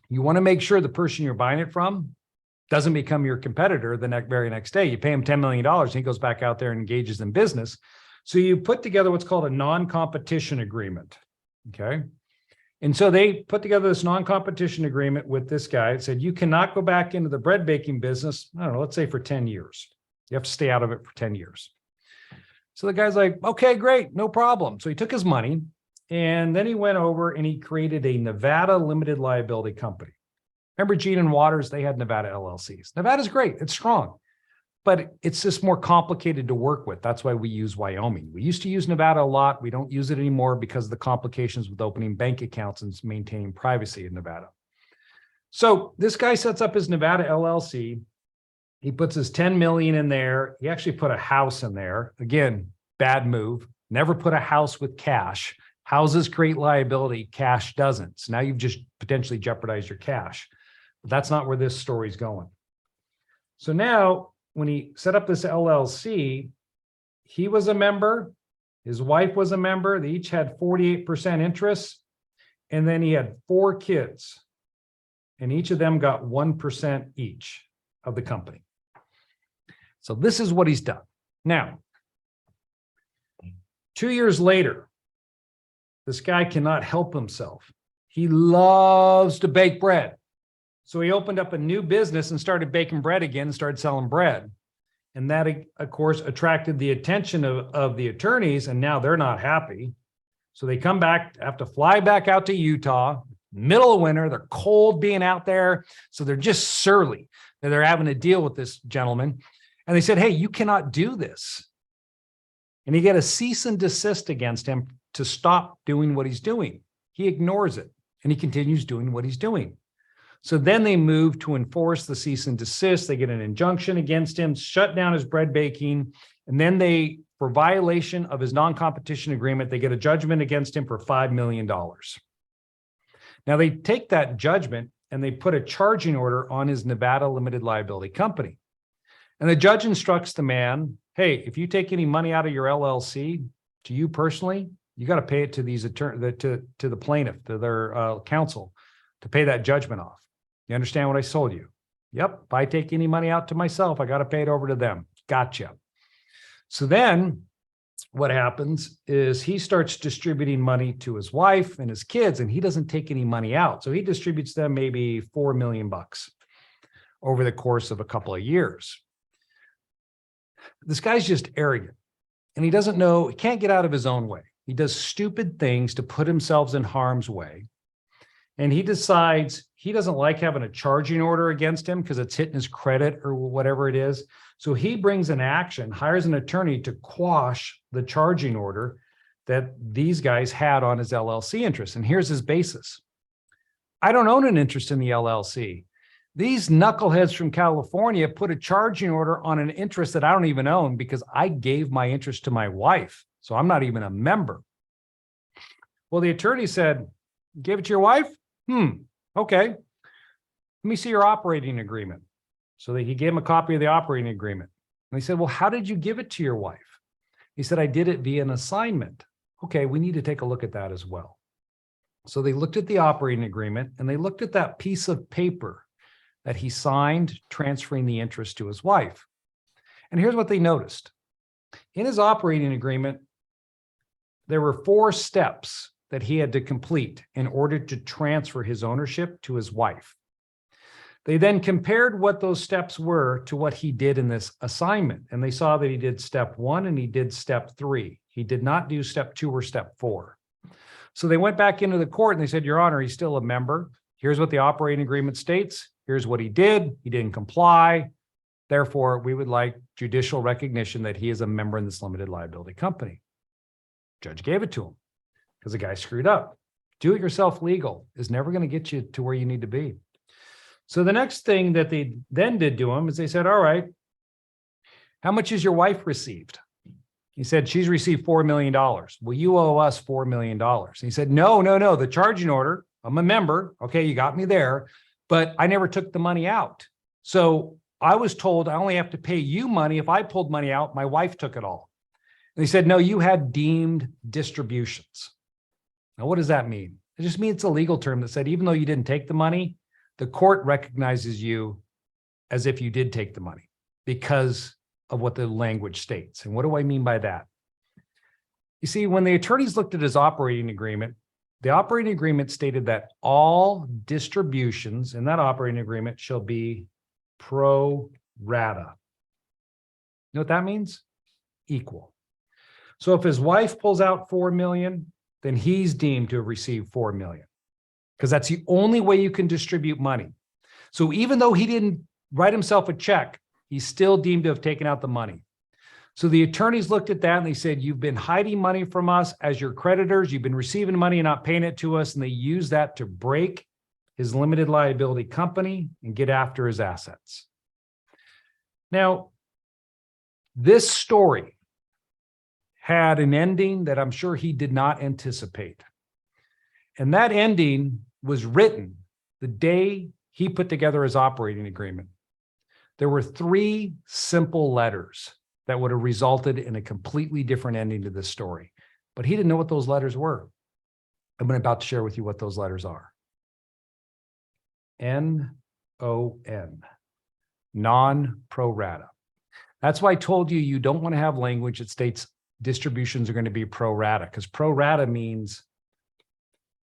you want to make sure the person you're buying it from doesn't become your competitor the very next day. You pay him $10 million and he goes back out there and engages in business. So you put together what's called a non-competition agreement. Okay. And so they put together this non-competition agreement with this guy. It said, you cannot go back into the bread baking business, I don't know, let's say for 10 years. You have to stay out of it for 10 years. So the guy's like, okay, great, no problem. So he took his money and then he went over and he created a Nevada limited liability company. Remember Gene and Waters, they had Nevada LLCs. Nevada's great, it's strong, but it's just more complicated to work with. That's why we use Wyoming. We used to use Nevada a lot. We don't use it anymore because of the complications with opening bank accounts and maintaining privacy in Nevada. So this guy sets up his Nevada LLC. He puts his 10 million in there. He actually put a house in there. Again, bad move. Never put a house with cash. Houses create liability, cash doesn't. So now you've just potentially jeopardized your cash. But that's not where this story's going. So now when he set up this LLC, he was a member, his wife was a member, they each had 48% interest, and then he had 4 kids, and each of them got 1% each of the company. So this is what he's done. Now, 2 years later, this guy cannot help himself. He loves to bake bread. So he opened up a new business and started baking bread again and started selling bread. And that, of course, attracted the attention of the attorneys, and now they're not happy. So they come back, have to fly back out to Utah, middle of winter. They're cold being out there. So they're just surly that they're having to deal with this gentleman. And they said, hey, you cannot do this. And he get a cease and desist against him to stop doing what he's doing. He ignores it and he continues doing what he's doing. So then they move to enforce the cease and desist. They get an injunction against him, shut down his bread baking. And then they, for violation of his non-competition agreement, they get a judgment against him for $5 million. Now they take that judgment and they put a charging order on his Nevada limited liability company. And the judge instructs the man, hey, if you take any money out of your LLC, to you personally, you got to pay it to these to the plaintiff, to their counsel, to pay that judgment off. You understand what I told you? Yep. If I take any money out to myself, I got to pay it over to them. Gotcha. So then what happens is he starts distributing money to his wife and his kids, and he doesn't take any money out. So he distributes them maybe $4 million over the course of a couple of years. This guy's just arrogant, and he doesn't know, he can't get out of his own way. He does stupid things to put himself in harm's way. And he decides he doesn't like having a charging order against him because it's hitting his credit or whatever it is. So he brings an action, hires an attorney to quash the charging order that these guys had on his LLC interest. And here's his basis. I don't own an interest in the LLC. These knuckleheads from California put a charging order on an interest that I don't even own because I gave my interest to my wife. So I'm not even a member. Well, the attorney said, gave it to your wife? Okay. Let me see your operating agreement. So he gave him a copy of the operating agreement. And he said, well, how did you give it to your wife? He said, I did it via an assignment. Okay, we need to take a look at that as well. So they looked at the operating agreement and they looked at that piece of paper that he signed transferring the interest to his wife. And here's what they noticed. In his operating agreement, there were 4 steps that he had to complete in order to transfer his ownership to his wife. They then compared what those steps were to what he did in this assignment. And they saw that he did step 1 and he did step 3. He did not do step 2 or step 4. So they went back into the court and they said, Your Honor, he's still a member. Here's what the operating agreement states. Here's what he did. He didn't comply. Therefore, we would like judicial recognition that he is a member in this limited liability company. Judge gave it to him because the guy screwed up. Do-it-yourself legal is never going to get you to where you need to be. So the next thing that they then did to him is they said, all right, how much has your wife received? He said, she's received $4 million. Well, you owe us $4 million. And he said, no, the charging order, I'm a member. Okay, you got me there, but I never took the money out. So I was told I only have to pay you money. If I pulled money out, my wife took it all. And they said, no, you had deemed distributions. Now, what does that mean? It just means it's a legal term that said, even though you didn't take the money, the court recognizes you as if you did take the money because of what the language states. And what do I mean by that? You see, when the attorneys looked at his operating agreement, the operating agreement stated that all distributions in that operating agreement shall be pro rata. You know what that means? Equal. So if his wife pulls out 4 million, then he's deemed to have received 4 million, because that's the only way you can distribute money. So even though he didn't write himself a check, he's still deemed to have taken out the money. So the attorneys looked at that and they said, you've been hiding money from us as your creditors. You've been receiving money and not paying it to us. And they used that to break his limited liability company and get after his assets. Now, this story had an ending that I'm sure he did not anticipate. And that ending was written the day he put together his operating agreement. There were 3 simple letters that would have resulted in a completely different ending to this story. But he didn't know what those letters were. I'm about to share with you what those letters are. N-O-N, non-pro rata. That's why I told you you don't want to have language that states distributions are going to be pro rata, because pro rata means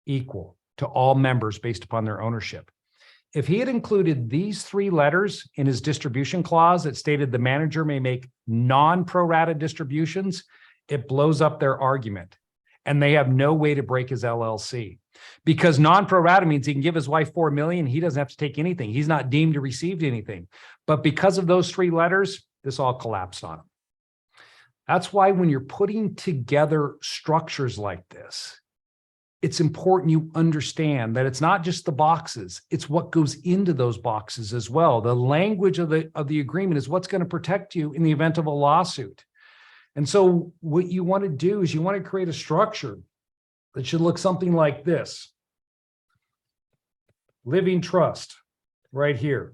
equal to all members based upon their ownership. If he had included these 3 letters in his distribution clause that stated the manager may make non-pro rata distributions, it blows up their argument. And they have no way to break his LLC, because non-pro rata means he can give his wife 4 million. He doesn't have to take anything. He's not deemed to receive anything. But because of those 3 letters, this all collapsed on him. That's why when you're putting together structures like this, it's important you understand that it's not just the boxes, it's what goes into those boxes as well. The language of the agreement is what's going to protect you in the event of a lawsuit. And so what you want to do is you want to create a structure that should look something like this. Living trust right here.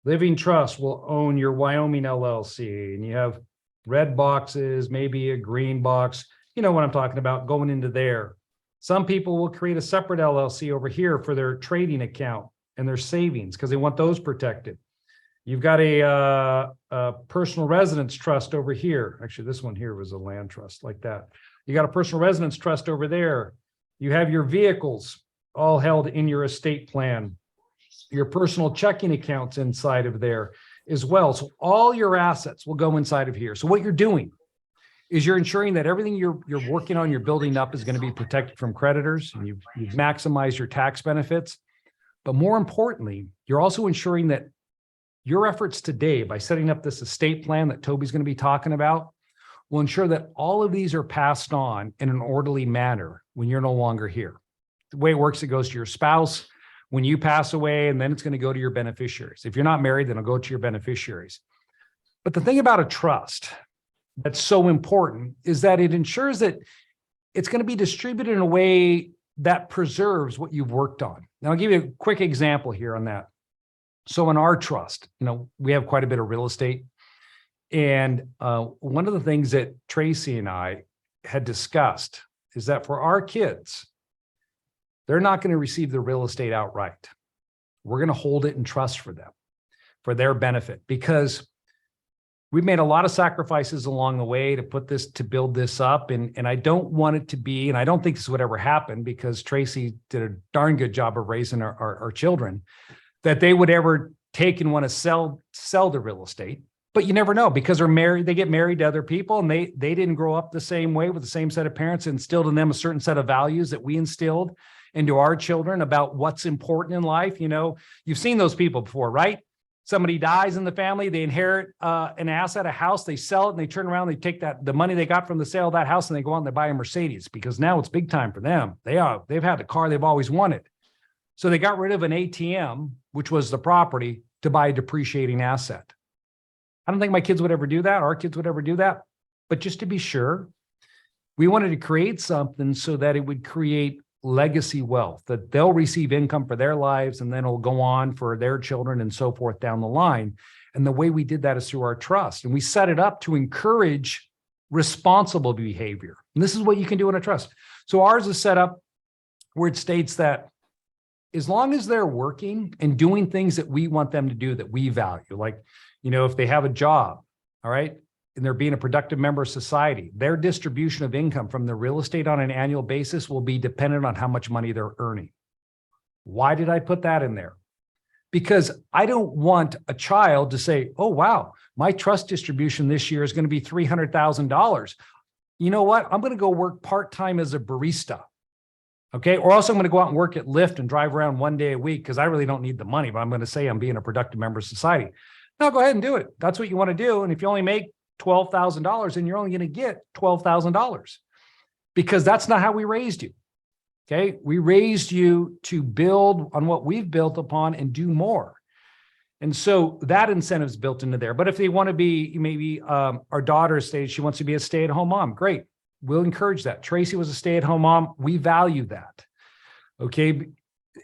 Living trust will own your Wyoming LLC, and you have red boxes, maybe a green box. You know what I'm talking about going into there. Some people will create a separate LLC over here for their trading account and their savings because they want those protected. You've got a personal residence trust over here. Actually, this one here was a land trust like that. You got a personal residence trust over there. You have your vehicles all held in your estate plan. Your personal checking accounts inside of there as well. So all your assets will go inside of here. So what you're doing is you're ensuring that everything you're working on, you're building up is going to be protected from creditors, and you've maximized your tax benefits. But more importantly, you're also ensuring that your efforts today by setting up this estate plan that Toby's going to be talking about will ensure that all of these are passed on in an orderly manner when you're no longer here. The way it works, it goes to your spouse when you pass away, and then it's going to go to your beneficiaries. If you're not married, then it'll go to your beneficiaries. But the thing about a trust that's so important is that it ensures that it's going to be distributed in a way that preserves what you've worked on. Now, I'll give you a quick example here on that. So in our trust, we have quite a bit of real estate. And one of the things that Tracy and I had discussed is that for our kids, they're not going to receive the real estate outright. We're going to hold it in trust for them, for their benefit, because we've made a lot of sacrifices along the way to build this up. And I don't want it to be, and I don't think this would ever happen, because Tracy did a darn good job of raising our children, that they would ever take and want to sell the real estate. But you never know, because they get married to other people, and they didn't grow up the same way with the same set of parents, instilled in them a certain set of values that we instilled into our children about what's important in life. You've seen those people before, right? Somebody dies in the family, they inherit an asset, a house, they sell it, and they turn around, they take the money they got from the sale of that house, and they go out and they buy a Mercedes, because now it's big time for them. They've had the car they've always wanted. So they got rid of an ATM, which was the property, to buy a depreciating asset. I don't think my kids would ever do that. Our kids would ever do that. But just to be sure, we wanted to create something so that it would create legacy wealth, that they'll receive income for their lives and then it'll go on for their children and so forth down the line. And the way we did that is through our trust. And we set it up to encourage responsible behavior. And this is what you can do in a trust. So ours is set up where it states that as long as they're working and doing things that we want them to do that we value, like, if they have a job, all right, and they're being a productive member of society, their distribution of income from the real estate on an annual basis will be dependent on how much money they're earning. Why did I put that in there? Because I don't want a child to say, oh, wow, my trust distribution this year is going to be $300,000. You know what? I'm going to go work part-time as a barista. Okay. Or else I'm going to go out and work at Lyft and drive around one day a week because I really don't need the money, but I'm going to say I'm being a productive member of society. No, go ahead and do it. That's what you want to do. And if you only make $12,000, then you're only going to get $12,000 because that's not how we raised you. Okay. We raised you to build on what we've built upon and do more. And so that incentive is built into there. But if they want to be, maybe our daughter states she wants to be a stay-at-home mom, great. We'll encourage that. Tracy was a stay-at-home mom. We value that. Okay.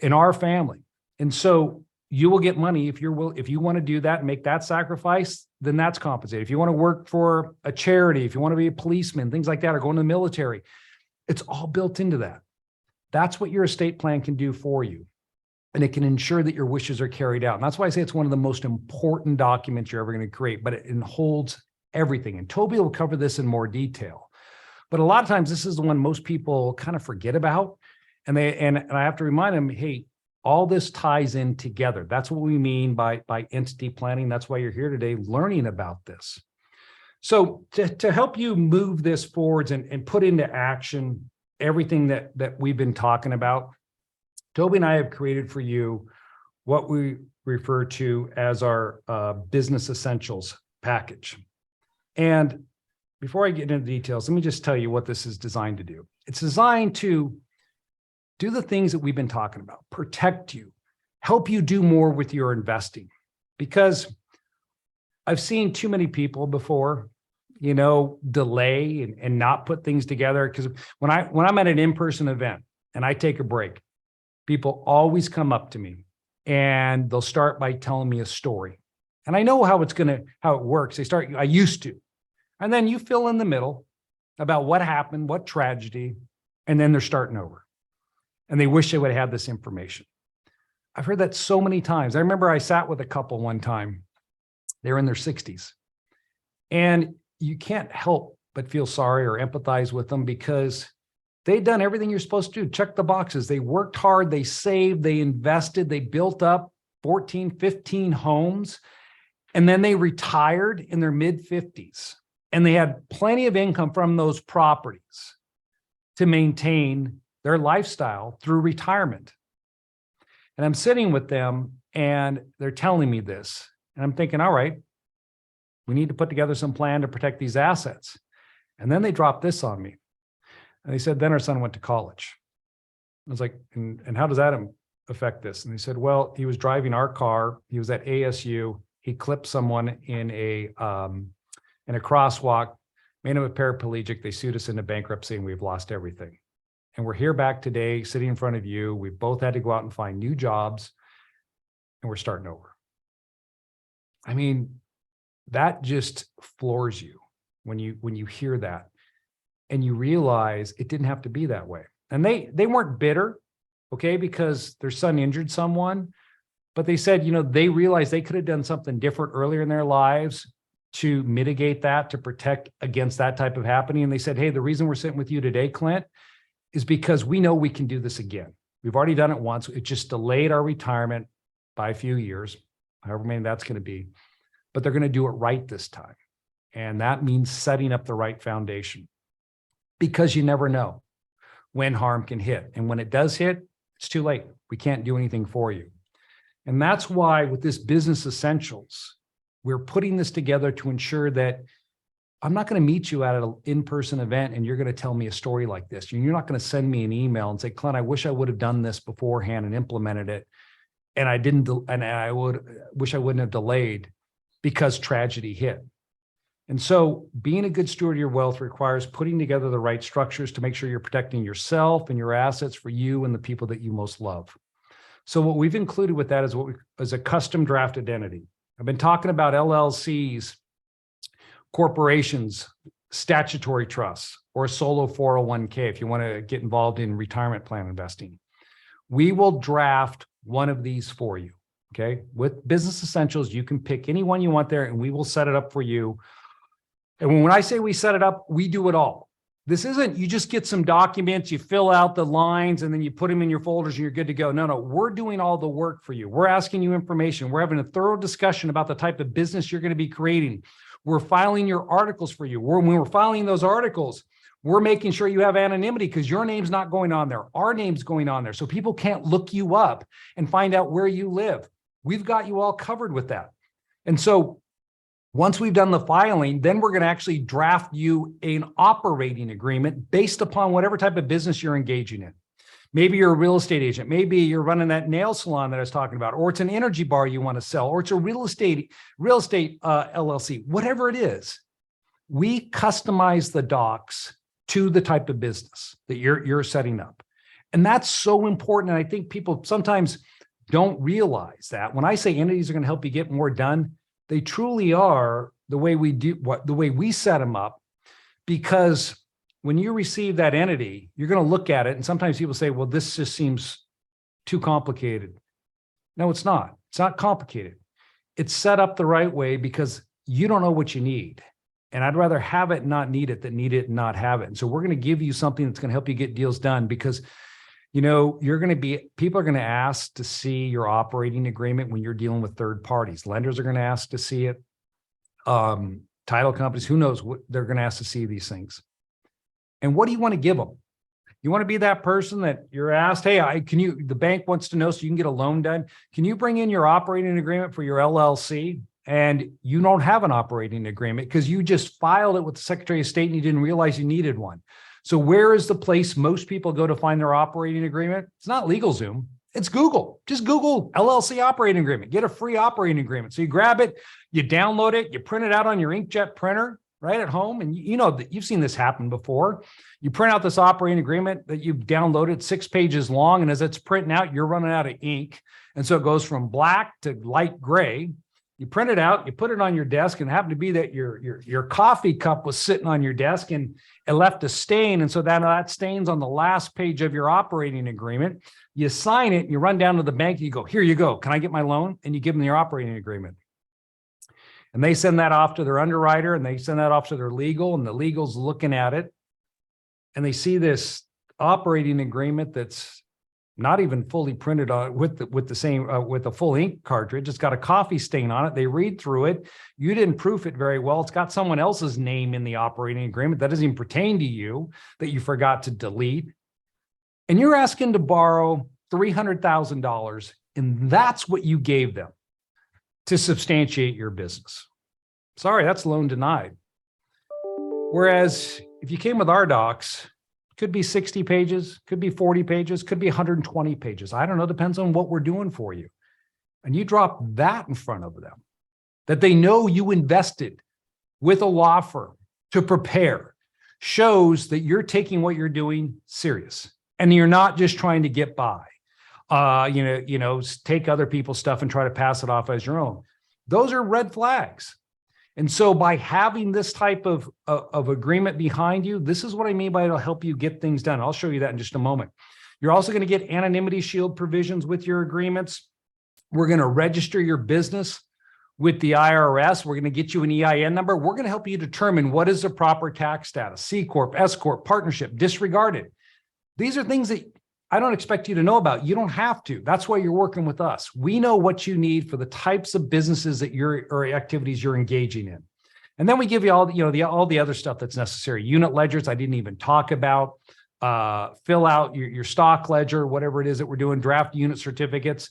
In our family. And so you will get money if you want to do that and make that sacrifice, then that's compensated. If you want to work for a charity, if you want to be a policeman, things like that, or go in the military, it's all built into that. That's what your estate plan can do for you. And it can ensure that your wishes are carried out. And that's why I say it's one of the most important documents you're ever going to create, but it holds everything. And Toby will cover this in more detail. But a lot of times this is the one most people kind of forget about. And I have to remind them, hey, all this ties in together. That's what we mean by entity planning. That's why you're here today learning about this. So to help you move this forwards and put into action everything that we've been talking about, Toby and I have created for you what we refer to as our business essentials package. And before I get into the details, let me just tell you what this is designed to do. It's designed to do the things that we've been talking about, protect you, help you do more with your investing. Because I've seen too many people before, delay and not put things together. Because when I'm at an in-person event and I take a break, people always come up to me and they'll start by telling me a story. And I know how it works. They start, I used to. And then you fill in the middle about what happened, what tragedy, and then they're starting over. And they wish they would have had this information. I've heard that so many times. I remember I sat with a couple one time. They were in their 60s. And you can't help but feel sorry or empathize with them because they'd done everything you're supposed to do. Check the boxes. They worked hard. They saved. They invested. They built up 14, 15 homes. And then they retired in their mid-50s. And they had plenty of income from those properties to maintain their lifestyle through retirement. And I'm sitting with them and they're telling me this. And I'm thinking, all right, we need to put together some plan to protect these assets. And then they dropped this on me. And they said, then our son went to college. I was like, and how does that affect this? And they said, well, he was driving our car. He was at ASU. He clipped someone in a crosswalk, made him a paraplegic. They sued us into bankruptcy and we've lost everything. And we're here back today, sitting in front of you. We've both had to go out and find new jobs and we're starting over. I mean, that just floors you when you hear that and you realize it didn't have to be that way. And they weren't bitter, okay, because their son injured someone, but they said, they realized they could have done something different earlier in their lives to mitigate that, to protect against that type of happening. And they said, hey, the reason we're sitting with you today, Clint, is because we know we can do this again. We've already done it once. It just delayed our retirement by a few years, however many that's going to be, but they're going to do it right this time. And that means setting up the right foundation because you never know when harm can hit. And when it does hit, it's too late. We can't do anything for you. And that's why with this business essentials, we're putting this together to ensure that I'm not going to meet you at an in-person event and you're going to tell me a story like this. You're not going to send me an email and say, Clint, I wish I would have done this beforehand and implemented it. And I didn't, and I wish I wouldn't have delayed because tragedy hit. And so being a good steward of your wealth requires putting together the right structures to make sure you're protecting yourself and your assets for you and the people that you most love. So what we've included with that is a custom drafted entity. I've been talking about LLCs, corporations, statutory trusts, or a solo 401k if you want to get involved in retirement plan investing. We will draft one of these for you, okay? With Business Essentials, you can pick any one you want there and we will set it up for you. And when I say we set it up, we do it all. This isn't, you just get some documents, you fill out the lines, and then you put them in your folders and you're good to go. No, we're doing all the work for you. We're asking you information. We're having a thorough discussion about the type of business you're going to be creating. We're filing your articles for you. When we're filing those articles, we're making sure you have anonymity because your name's not going on there. Our name's going on there. So people can't look you up and find out where you live. We've got you all covered with that. And so once we've done the filing, then we're going to actually draft you an operating agreement based upon whatever type of business you're engaging in. Maybe you're a real estate agent. Maybe you're running that nail salon that I was talking about, or it's an energy bar you want to sell, or it's a real estate LLC, whatever it is. We customize the docs to the type of business that you're setting up. And that's so important. And I think people sometimes don't realize that when I say entities are going to help you get more done, they truly are the way we set them up, because when you receive that entity, you're going to look at it. And sometimes people say, well, this just seems too complicated. No, it's not. It's not complicated. It's set up the right way because you don't know what you need. And I'd rather have it and not need it than need it and not have it. And so we're going to give you something that's going to help you get deals done because, you know, people are going to ask to see your operating agreement when you're dealing with third parties. Lenders are going to ask to see it. Title companies, who knows what they're going to ask to see these things. And what do you want to give them? You want to be that person that you're asked, hey, the bank wants to know so you can get a loan done. Can you bring in your operating agreement for your LLC? And you don't have an operating agreement because you just filed it with the Secretary of State and you didn't realize you needed one. So where is the place most people go to find their operating agreement? It's not LegalZoom. It's Google. Just Google LLC operating agreement. Get a free operating agreement. So you grab it, you download it, you print it out on your inkjet printer right at home. And you know that you've seen this happen before. You print out this operating agreement that you've downloaded, 6 pages long. And as it's printing out, you're running out of ink. And so it goes from black to light gray. You print it out, you put it on your desk, and it happened to be that your coffee cup was sitting on your desk and it left a stain. And so that stain's on the last page of your operating agreement. You sign it, and you run down to the bank, and you go, here you go. Can I get my loan? And you give them your operating agreement. And they send that off to their underwriter, and they send that off to their legal, and the legal's looking at it. And they see this operating agreement that's not even fully printed on with a full ink cartridge. It's got a coffee stain on it. They read through it. You didn't proof it very well. It's got someone else's name in the operating agreement that doesn't even pertain to you, that you forgot to delete. And you're asking to borrow $300,000, and that's what you gave them to substantiate your business. Sorry, that's loan denied. Whereas if you came with our docs, could be 60 pages, could be 40 pages, could be 120 pages. I don't know, depends on what we're doing for you. And you drop that in front of them, that they know you invested with a law firm to prepare, shows that you're taking what you're doing serious. And you're not just trying to get by, take other people's stuff and try to pass it off as your own. Those are red flags. And so by having this type of agreement behind you, this is what I mean by it'll help you get things done. I'll show you that in just a moment. You're also going to get anonymity shield provisions with your agreements. We're going to register your business with the IRS. We're going to get you an EIN number. We're going to help you determine what is the proper tax status, C Corp, S Corp, partnership, disregarded. These are things that I don't expect you to know about. You don't have to. That's why you're working with us. We know what you need for the types of businesses that or activities you're engaging in. And then we give you all the other stuff that's necessary. Unit ledgers, I didn't even talk about. Fill out your stock ledger, whatever it is that we're doing, draft unit certificates.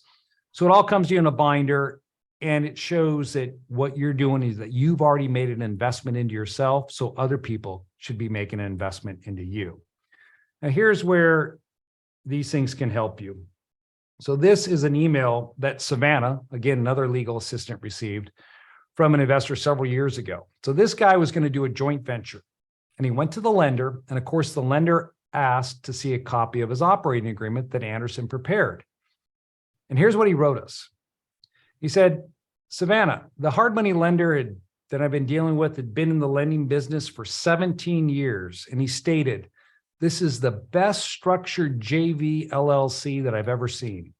So it all comes to you in a binder, and it shows that what you're doing is that you've already made an investment into yourself. So other people should be making an investment into you. Now, here's where these things can help you. So this is an email that Savannah, again, another legal assistant, received from an investor several years ago. So this guy was going to do a joint venture, and he went to the lender. And of course, the lender asked to see a copy of his operating agreement that Anderson prepared. And here's what he wrote us. He said, Savannah, the hard money lender that I've been dealing with had been in the lending business for 17 years. And he stated, this is the best structured JV LLC that I've ever seen.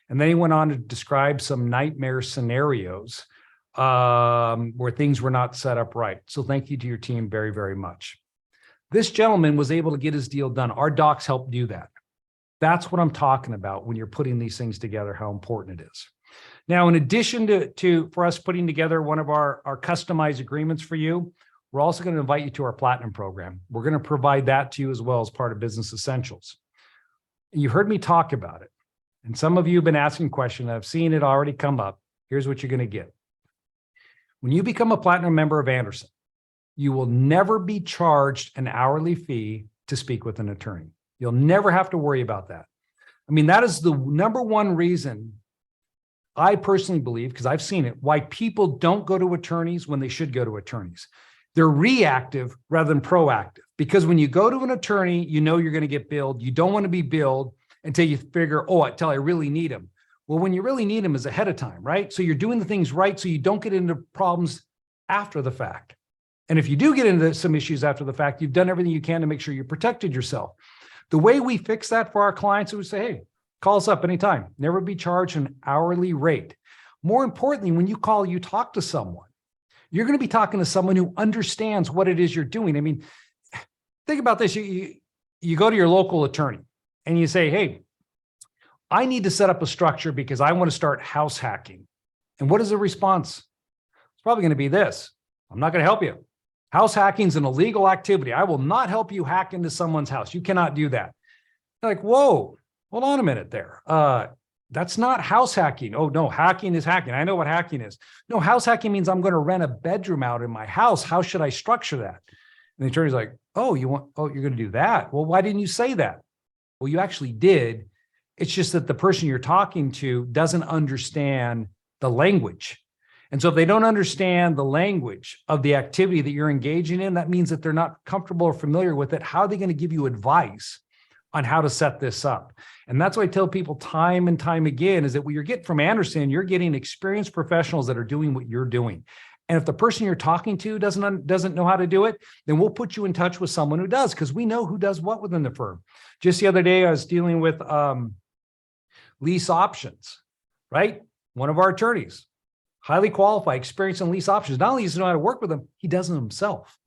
And then he went on to describe some nightmare scenarios where things were not set up right. So thank you to your team very, very much. This gentleman was able to get his deal done. Our docs helped do that. That's what I'm talking about when you're putting these things together, how important it is. Now, in addition to for us putting together one of our customized agreements for you, we're also going to invite you to our Platinum program. We're going to provide that to you as well as part of Business Essentials. You heard me talk about it. And some of you have been asking questions. I've seen it already come up. Here's what you're going to get. When you become a Platinum member of Anderson, you will never be charged an hourly fee to speak with an attorney. You'll never have to worry about that. I mean, that is the number one reason I personally believe, because I've seen it, why people don't go to attorneys when they should go to attorneys. They're reactive rather than proactive, because when you go to an attorney, you know you're going to get billed. You don't want to be billed until you figure, oh, until I really need them. Well, when you really need them is ahead of time, right? So you're doing the things right so you don't get into problems after the fact. And if you do get into some issues after the fact, you've done everything you can to make sure you protected yourself. The way we fix that for our clients is we say, hey, call us up anytime. Never be charged an hourly rate. More importantly, when you call, you talk to someone. You're going to be talking to someone who understands what it is you're doing. I mean, think about this. You go to your local attorney and you say, hey, I need to set up a structure because I want to start house hacking. And what is the response? It's probably going to be this. I'm not going to help you. House hacking is an illegal activity. I will not help you hack into someone's house. You cannot do that. You're like, whoa, hold on a minute there. That's not house hacking. Oh, no, hacking is hacking. I know what hacking is. No, house hacking means I'm going to rent a bedroom out in my house. How should I structure that? And the attorney's like, oh, you're going to do that? Well, why didn't you say that? Well, you actually did. It's just that the person you're talking to doesn't understand the language. And so if they don't understand the language of the activity that you're engaging in, that means that they're not comfortable or familiar with it. How are they going to give you advice on how to set this up? And that's what I tell people time and time again, is that what you're getting from Anderson, you're getting experienced professionals that are doing what you're doing. And if the person you're talking to doesn't know how to do it, then we'll put you in touch with someone who does, because we know who does what within the firm. Just the other day, I was dealing with lease options, right? One of our attorneys, highly qualified, experienced in lease options. Not only does he know how to work with them, he does it himself.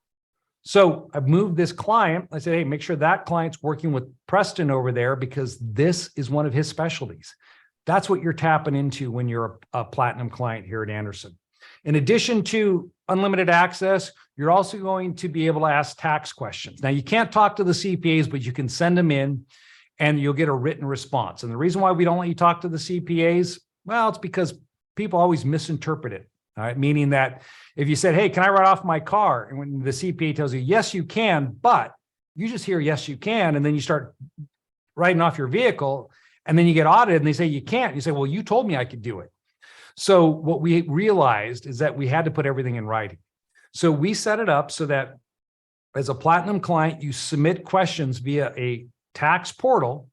So I've moved this client. I said, hey, make sure that client's working with Preston over there, because this is one of his specialties. That's what you're tapping into when you're a Platinum client here at Anderson. In addition to unlimited access, you're also going to be able to ask tax questions. Now, you can't talk to the CPAs, but you can send them in and you'll get a written response. And the reason why we don't let you talk to the CPAs, well, it's because people always misinterpret it. All right, meaning that if you said, hey, can I write off my car? And when the CPA tells you, yes, you can, but you just hear, yes, you can. And then you start writing off your vehicle and then you get audited and they say, you can't. You say, well, you told me I could do it. So what we realized is that we had to put everything in writing. So we set it up so that as a Platinum client, you submit questions via a tax portal,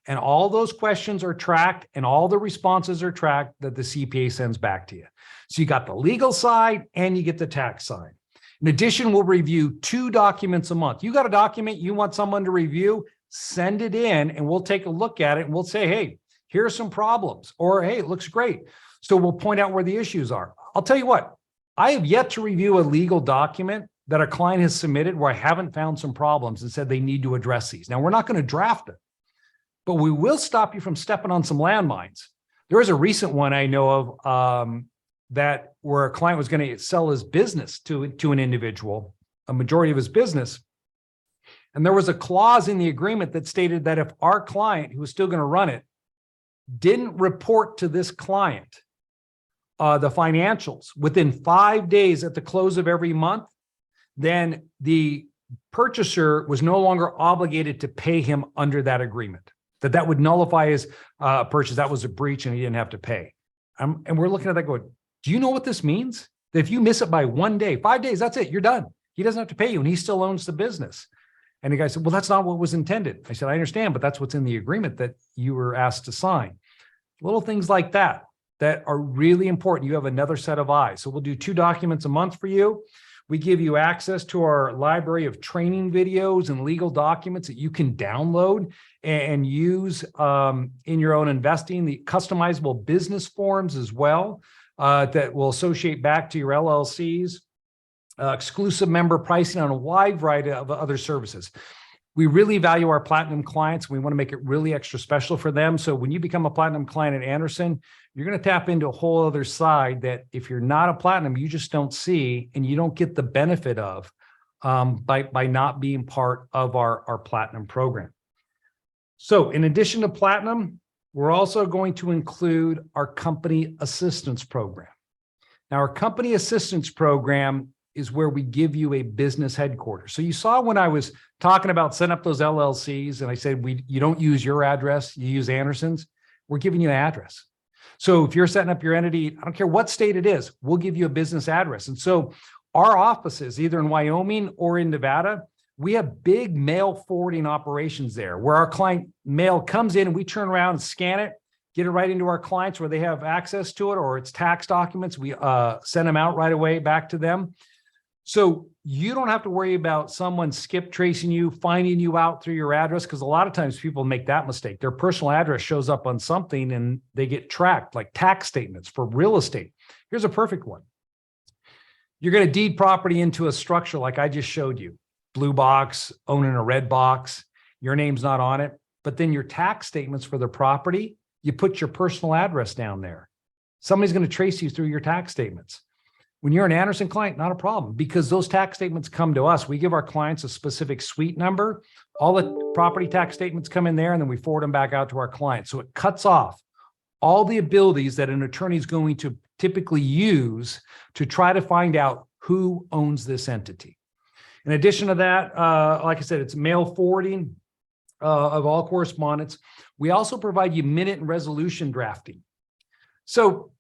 and all those questions are tracked and all the responses are tracked that the CPA sends back to you. So you got the legal side and you get the tax side. In addition, we'll review 2 documents a month. You got a document you want someone to review, send it in and we'll take a look at it and we'll say, hey, here are some problems, or hey, it looks great. So we'll point out where the issues are. I'll tell you what, I have yet to review a legal document that a client has submitted where I haven't found some problems and said they need to address these. Now, we're not going to draft it, but we will stop you from stepping on some landmines. There was a recent one I know of that where a client was going to sell his business to an individual, a majority of his business. And there was a clause in the agreement that stated that if our client, who was still going to run it, didn't report to this client the financials within 5 days at the close of every month, then the purchaser was no longer obligated to pay him under that agreement. That would nullify his purchase. That was a breach and he didn't have to pay. And we're looking at that going, do you know what this means? that if you miss it by 1 day, 5 days, that's it, you're done. He doesn't have to pay you and he still owns the business. And the guy said, well, that's not what was intended. I said, I understand, but that's what's in the agreement that you were asked to sign. Little things like that are really important. You have another set of eyes. So we'll do 2 documents a month for you. We give you access to our library of training videos and legal documents that you can download and use in your own investing, the customizable business forms as well that will associate back to your LLCs, exclusive member pricing on a wide variety of other services. We really value our platinum clients. We want to make it really extra special for them. So when you become a platinum client at Andersen, you're going to tap into a whole other side that if you're not a platinum, you just don't see and you don't get the benefit of by not being part of our platinum program. So in addition to platinum, we're also going to include our company assistance program. Now, our company assistance program is where we give you a business headquarters. So you saw when I was talking about setting up those LLCs and I said, you don't use your address, you use Andersen's, we're giving you an address. So if you're setting up your entity, I don't care what state it is, we'll give you a business address. And so our offices, either in Wyoming or in Nevada, we have big mail forwarding operations there where our client mail comes in and we turn around and scan it, get it right into our clients where they have access to it, or it's tax documents. We send them out right away back to them. So you don't have to worry about someone skip tracing you, finding you out through your address, because a lot of times people make that mistake. Their personal address shows up on something and they get tracked, like tax statements for real estate. Here's a perfect one. You're going to deed property into a structure like I just showed you, blue box, owning a red box, your name's not on it, but then your tax statements for the property, you put your personal address down there. Somebody's going to trace you through your tax statements. When you're an Andersen client, not a problem, because those tax statements come to us. We give our clients a specific suite number. All the property tax statements come in there, and then we forward them back out to our clients. So it cuts off all the abilities that an attorney is going to typically use to try to find out who owns this entity. In addition to that, like I said, it's mail forwarding of all correspondence. We also provide you minute and resolution drafting. So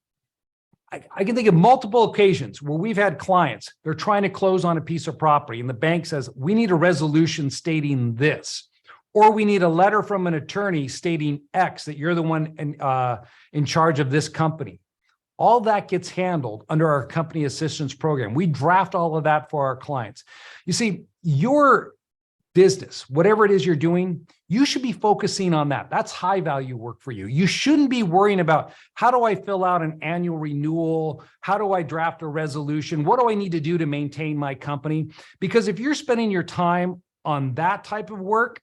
I can think of multiple occasions where we've had clients, they're trying to close on a piece of property and the bank says, we need a resolution stating this, or we need a letter from an attorney stating X, that you're the one in charge of this company. All that gets handled under our company assistance program. We draft all of that for our clients. You see, your business, whatever it is you're doing, you should be focusing on that. That's high value work for you. You shouldn't be worrying about how do I fill out an annual renewal? How do I draft a resolution? What do I need to do to maintain my company? Because if you're spending your time on that type of work,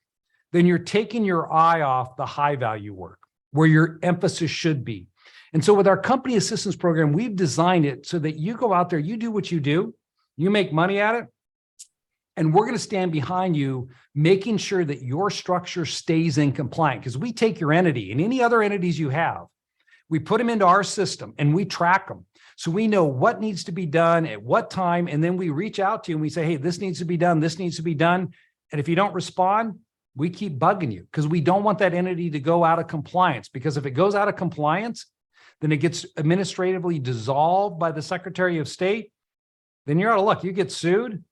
then you're taking your eye off the high value work where your emphasis should be. And so with our company assistance program, we've designed it so that you go out there, you do what you do, you make money at it, and we're going to stand behind you, making sure that your structure stays in compliant, because we take your entity and any other entities you have, we put them into our system and we track them. So we know what needs to be done at what time. And then we reach out to you and we say, hey, this needs to be done. This needs to be done. And if you don't respond, we keep bugging you because we don't want that entity to go out of compliance, because if it goes out of compliance, then it gets administratively dissolved by the Secretary of State. Then you're out of luck. You get sued.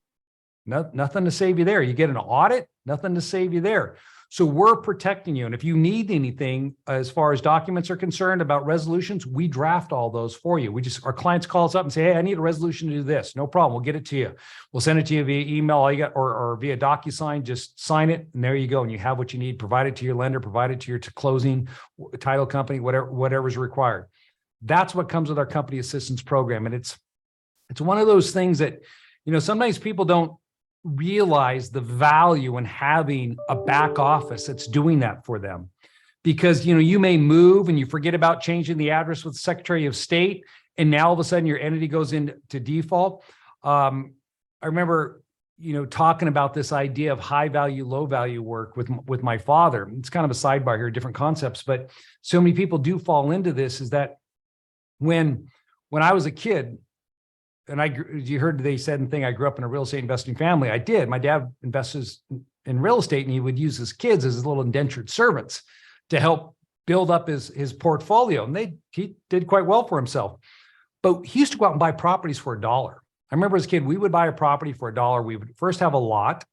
Nothing to save you there. You get an audit, nothing to save you there. So we're protecting you. And if you need anything as far as documents are concerned about resolutions, we draft all those for you. Our clients call us up and say, hey, I need a resolution to do this. No problem. We'll get it to you. We'll send it to you via email or via DocuSign. Just sign it. And there you go. And you have what you need. Provide it to your lender, provide it to your closing title company, whatever's required. That's what comes with our company assistance program. And it's one of those things that, sometimes people don't realize the value in having a back office that's doing that for them, because you may move and you forget about changing the address with the Secretary of State, and now all of a sudden your entity goes into default. I remember talking about this idea of high value, low value work with my father. It's kind of a sidebar here, different concepts, but so many people do fall into this. Is that when I was a kid, and you heard they said and thing, I grew up in a real estate investing family. I did. My dad invests in real estate, and he would use his kids as his little indentured servants to help build up his portfolio. And he did quite well for himself. But he used to go out and buy properties for $1. I remember as a kid, we would buy a property for $1. We would first have a lot.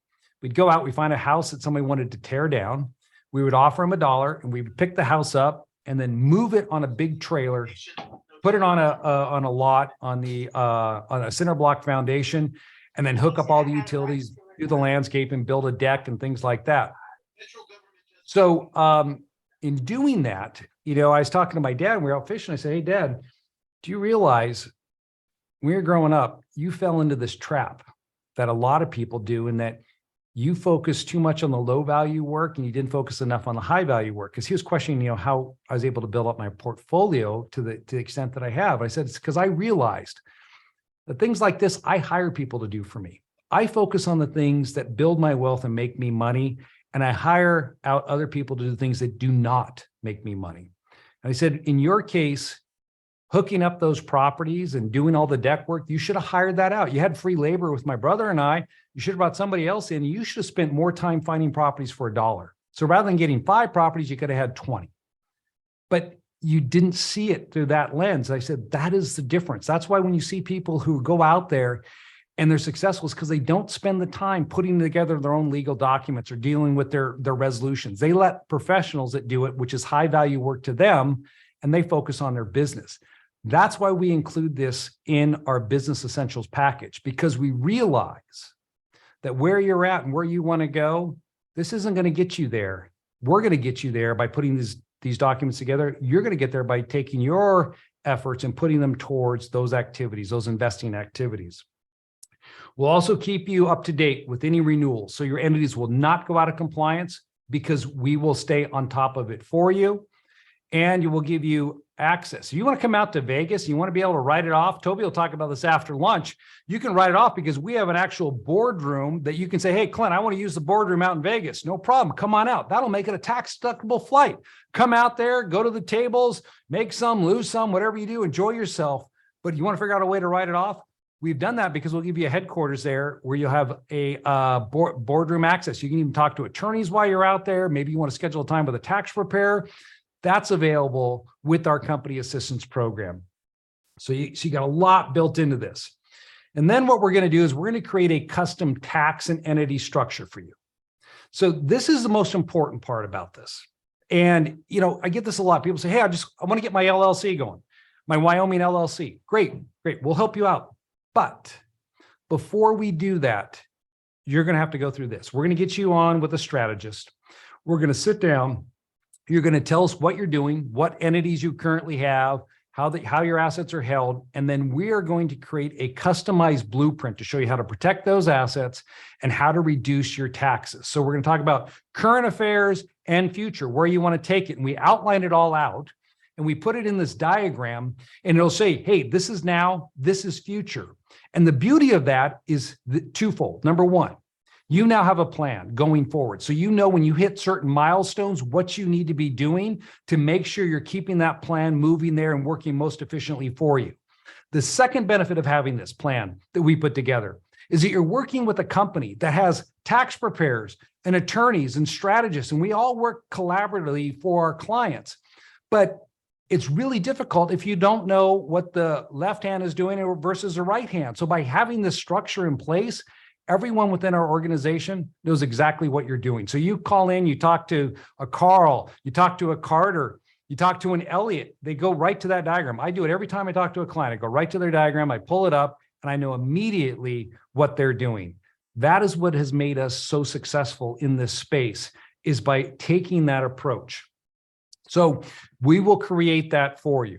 We'd go out, we'd find a house that somebody wanted to tear down. We would offer him $1 and we would pick the house up and then move it on a big trailer, put it on a lot on a cinder block foundation, and then hook up all the utilities, do the landscape and build a deck and things like that. So in doing that, I was talking to my dad, we were out fishing. I said, hey, Dad, do you realize when you're growing up, you fell into this trap that a lot of people do, in that you focus too much on the low value work and you didn't focus enough on the high value work? Because he was questioning, how I was able to build up my portfolio to the extent that I have. I said, it's because I realized that things like this, I hire people to do for me. I focus on the things that build my wealth and make me money. And I hire out other people to do things that do not make me money. And I said, in your case, hooking up those properties and doing all the deck work, you should have hired that out. You had free labor with my brother and I. You should have brought somebody else in. You should have spent more time finding properties for $1. So rather than getting 5 properties, you could have had 20. But you didn't see it through that lens. I said, that is the difference. That's why when you see people who go out there and they're successful, is because they don't spend the time putting together their own legal documents or dealing with their resolutions. They let professionals that do it, which is high value work to them, and they focus on their business. That's why we include this in our Business Essentials package, because we realize that where you're at and where you want to go, this isn't going to get you there. We're going to get you there by putting these documents together. You're going to get there by taking your efforts and putting them towards those activities, those investing activities. We'll also keep you up to date with any renewals. So your entities will not go out of compliance, because we will stay on top of it for you. And you will give you access. If you want to come out to Vegas, you want to be able to write it off. Toby will talk about this after lunch. You can write it off because we have an actual boardroom that you can say, hey, Clint, I want to use the boardroom out in Vegas. No problem. Come on out. That'll make it a tax deductible flight. Come out there, go to the tables, make some, lose some, whatever you do, enjoy yourself. But you want to figure out a way to write it off? We've done that because we'll give you a headquarters there where you'll have a boardroom access. You can even talk to attorneys while you're out there. Maybe you want to schedule a time with a tax preparer. That's available with our company assistance program. So you got a lot built into this. And then what we're going to do is we're going to create a custom tax and entity structure for you. So this is the most important part about this. And, I get this a lot. People say, hey, I want to get my LLC going, my Wyoming LLC. Great. We'll help you out. But before we do that, you're going to have to go through this. We're going to get you on with a strategist. We're going to sit down. You're going to tell us what you're doing, what entities you currently have, how your assets are held, and then we are going to create a customized blueprint to show you how to protect those assets and how to reduce your taxes. So we're going to talk about current affairs and future, where you want to take it, and we outline it all out, and we put it in this diagram, and it'll say, hey, this is now, this is future. And the beauty of that is twofold. Number one, you now have a plan going forward. So when you hit certain milestones, what you need to be doing to make sure you're keeping that plan moving there and working most efficiently for you. The second benefit of having this plan that we put together is that you're working with a company that has tax preparers and attorneys and strategists, and we all work collaboratively for our clients. But it's really difficult if you don't know what the left hand is doing versus the right hand. So by having this structure in place, everyone within our organization knows exactly what you're doing. So you call in, you talk to a Carl, you talk to a Carter, you talk to an Elliot, they go right to that diagram. I do it every time I talk to a client. I go right to their diagram, I pull it up, and I know immediately what they're doing. That is what has made us so successful in this space, is by taking that approach. So we will create that for you.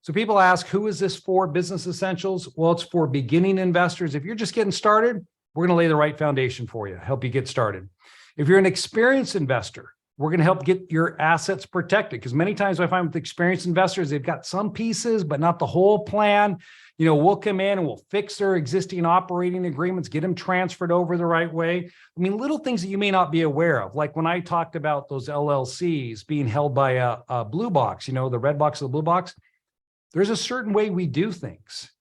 So people ask, who is this for? Business Essentials? Well, it's for beginning investors. If you're just getting started, we're going to lay the right foundation for you, help you get started. If you're an experienced investor, we're going to help get your assets protected, because many times I find with experienced investors, they've got some pieces, but not the whole plan. We'll come in and we'll fix their existing operating agreements, get them transferred over the right way. I mean, little things that you may not be aware of, like when I talked about those LLCs being held by a blue box, the red box or the blue box, there's a certain way we do things.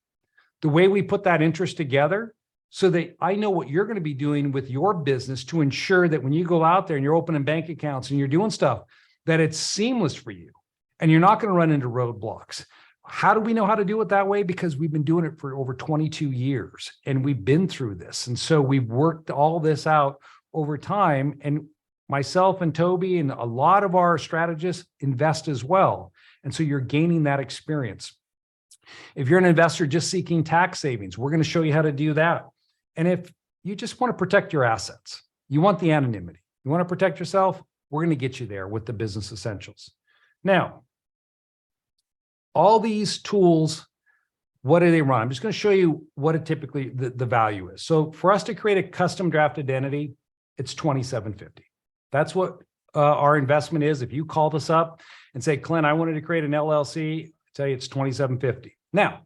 The way we put that interest together, so that I know what you're going to be doing with your business to ensure that when you go out there and you're opening bank accounts and you're doing stuff, that it's seamless for you and you're not going to run into roadblocks. How do we know how to do it that way? Because we've been doing it for over 22 years and we've been through this. And so we've worked all this out over time. And myself and Toby and a lot of our strategists invest as well. And so you're gaining that experience. If you're an investor just seeking tax savings, we're going to show you how to do that. And if you just want to protect your assets, you want the anonymity, you want to protect yourself, we're going to get you there with the Business Essentials. Now, all these tools, what do they run? I'm just going to show you what it typically, the value is. So for us to create a custom draft identity, it's $2,750. That's what our investment is. If you called us up and say, Clint, I wanted to create an LLC, I tell you it's $2,750. Now,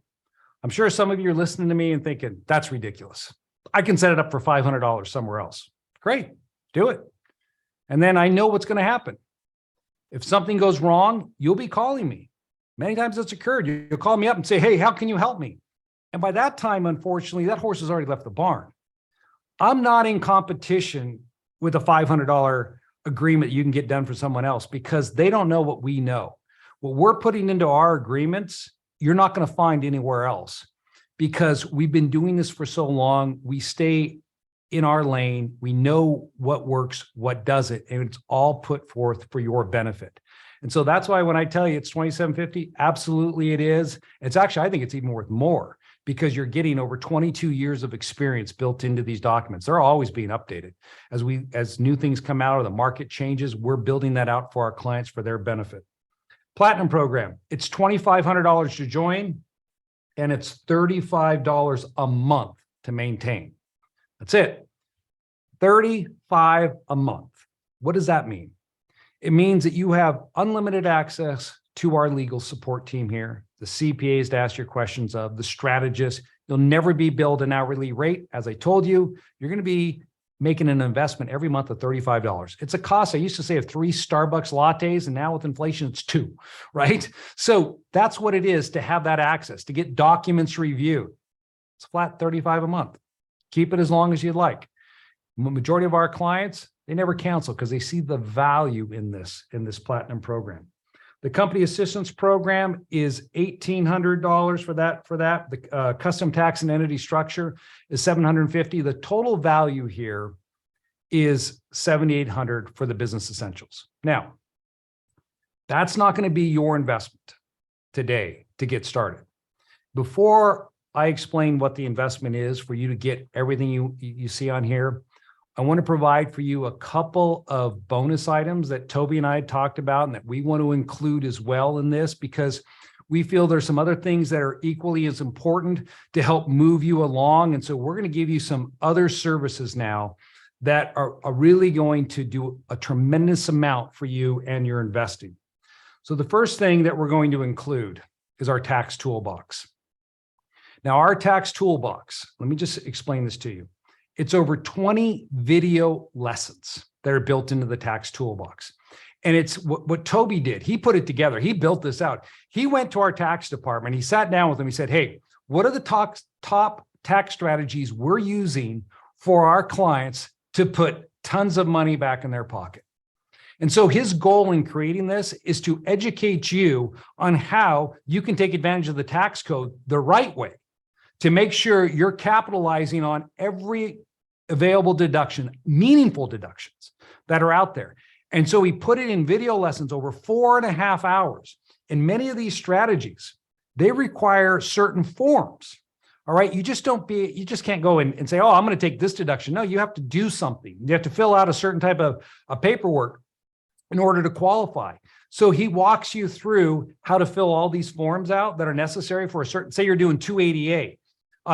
I'm sure some of you are listening to me and thinking, that's ridiculous. I can set it up for $500 somewhere else. Great, do it. And then I know what's going to happen. If something goes wrong, you'll be calling me. Many times that's occurred. You'll call me up and say, hey, how can you help me? And by that time, unfortunately, that horse has already left the barn. I'm not in competition with a $500 agreement you can get done for someone else because they don't know what we know. What we're putting into our agreements, you're not going to find anywhere else because we've been doing this for so long. We stay in our lane. We know what works, what doesn't, and it's all put forth for your benefit. And so that's why when I tell you it's $2,750, absolutely it is. It's actually, I think it's even worth more because you're getting over 22 years of experience built into these documents. They're always being updated. As new things come out or the market changes, we're building that out for our clients for their benefit. Platinum program, it's $2,500 to join, and it's $35 a month to maintain. That's it. $35 a month. What does that mean? It means that you have unlimited access to our legal support team here, the CPAs to ask your questions of, the strategists. You'll never be billed an hourly rate. As I told you, you're going to be making an investment every month of $35. It's a cost. I used to say of 3 Starbucks lattes, and now with inflation, it's 2, right? So that's what it is to have that access, to get documents reviewed. It's flat $35 a month. Keep it as long as you'd like. The majority of our clients, they never cancel because they see the value in this platinum program. The company assistance program is $1,800 for that. The custom tax and entity structure is $750. The total value here is $7,800 for the Business Essentials. Now, that's not going to be your investment today to get started. Before I explain what the investment is for you to get everything you see on here, I want to provide for you a couple of bonus items that Toby and I had talked about and that we want to include as well in this because we feel there's some other things that are equally as important to help move you along. And so we're going to give you some other services now that are really going to do a tremendous amount for you and your investing. So the first thing that we're going to include is our tax toolbox. Now, our tax toolbox, let me just explain this to you. It's over 20 video lessons that are built into the tax toolbox. And it's what Toby did. He put it together. He built this out. He went to our tax department. He sat down with them. He said, hey, what are the top tax strategies we're using for our clients to put tons of money back in their pocket? And so his goal in creating this is to educate you on how you can take advantage of the tax code the right way to make sure you're capitalizing on every available deduction, meaningful deductions that are out there. And so he put it in video lessons over 4.5 hours. And many of these strategies, they require certain forms. All right. You just can't go and say, oh, I'm going to take this deduction. No, you have to do something. You have to fill out a certain type of paperwork in order to qualify. So he walks you through how to fill all these forms out that are necessary for a certain, say you're doing 280A.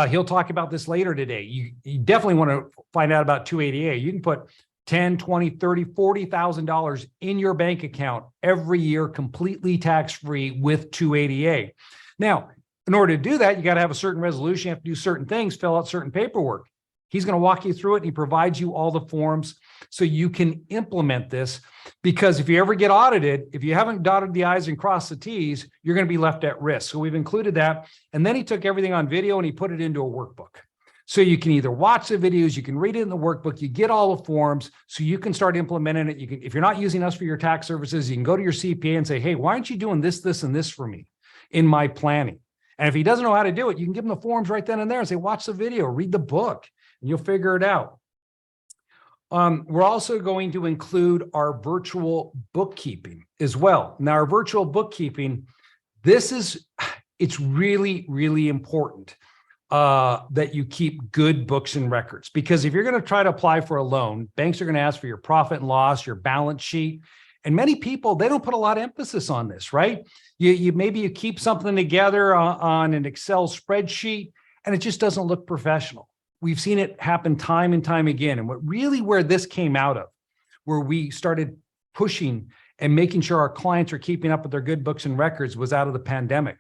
He'll talk about this later today. You definitely want to find out about 280A. You can put $10, $20, $30, $40,000 in your bank account every year, completely tax-free with 280A. Now, in order to do that, you got to have a certain resolution. You have to do certain things, fill out certain paperwork. He's going to walk you through it, and he provides you all the forms so you can implement this. Because if you ever get audited, if you haven't dotted the I's and crossed the T's, you're going to be left at risk. So we've included that. And then he took everything on video and he put it into a workbook. So you can either watch the videos, you can read it in the workbook, you get all the forms so you can start implementing it. You can, if you're not using us for your tax services, you can go to your CPA and say, hey, why aren't you doing this, this, and this for me? in my planning. And if he doesn't know how to do it, you can give him the forms right then and there and say, watch the video, read the book, and you'll figure it out. We're also going to include our virtual bookkeeping as well. Now, our virtual bookkeeping, it's really, really important that you keep good books and records, because if you're going to try to apply for a loan, banks are going to ask for your profit and loss, your balance sheet. And many people, they don't put a lot of emphasis on this, right? Maybe you keep something together on an Excel spreadsheet and it just doesn't look professional. We've seen it happen time and time again. And where this came out of, where we started pushing and making sure our clients are keeping up with their good books and records, was out of the pandemic.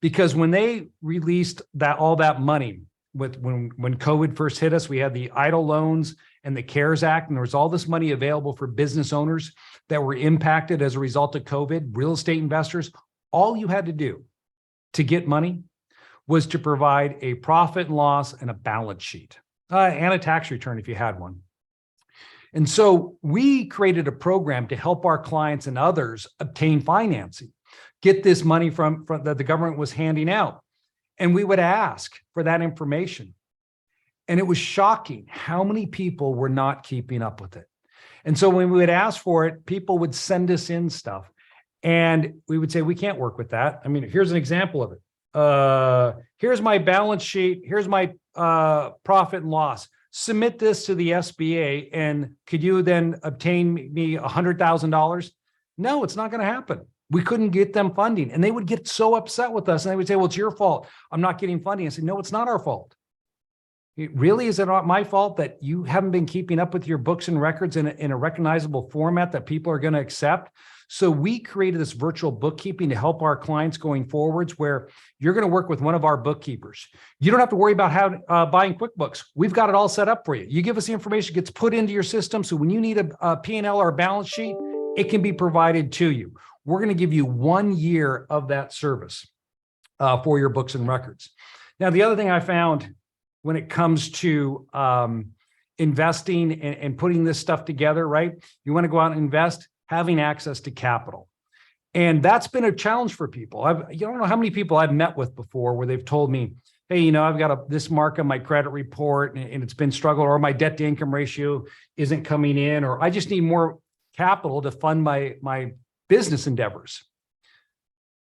Because when they released all that money, when COVID first hit us, we had the EIDL loans and the CARES Act, and there was all this money available for business owners that were impacted as a result of COVID, real estate investors. All you had to do to get money was to provide a profit and loss and a balance sheet, and a tax return if you had one. And so we created a program to help our clients and others obtain financing, get this money from that the government was handing out. And we would ask for that information. And it was shocking how many people were not keeping up with it. And so when we would ask for it, people would send us in stuff. And we would say, we can't work with that. I mean, here's an example of it. Here's my balance sheet. Here's my profit and loss. Submit this to the SBA, and could you then obtain me $100,000? No, it's not going to happen. We couldn't get them funding, and they would get so upset with us, and they would say, well, it's your fault. I'm not getting funding. I said, no, it's not our fault. Really, is it not my fault that you haven't been keeping up with your books and records in a recognizable format that people are going to accept? So we created this virtual bookkeeping to help our clients going forwards, where you're going to work with one of our bookkeepers. You don't have to worry about how buying QuickBooks. We've got it all set up for you. You give us the information, it gets put into your system. So when you need a P&L or a balance sheet, it can be provided to you. We're going to give you 1 year of that service for your books and records. Now, the other thing I found when it comes to investing and putting this stuff together, right? You want to go out and invest, having access to capital. And that's been a challenge for people. You don't know how many people I've met with before where they've told me, hey, I've got this mark on my credit report and it's been struggled, or my debt to income ratio isn't coming in, or I just need more capital to fund my business endeavors.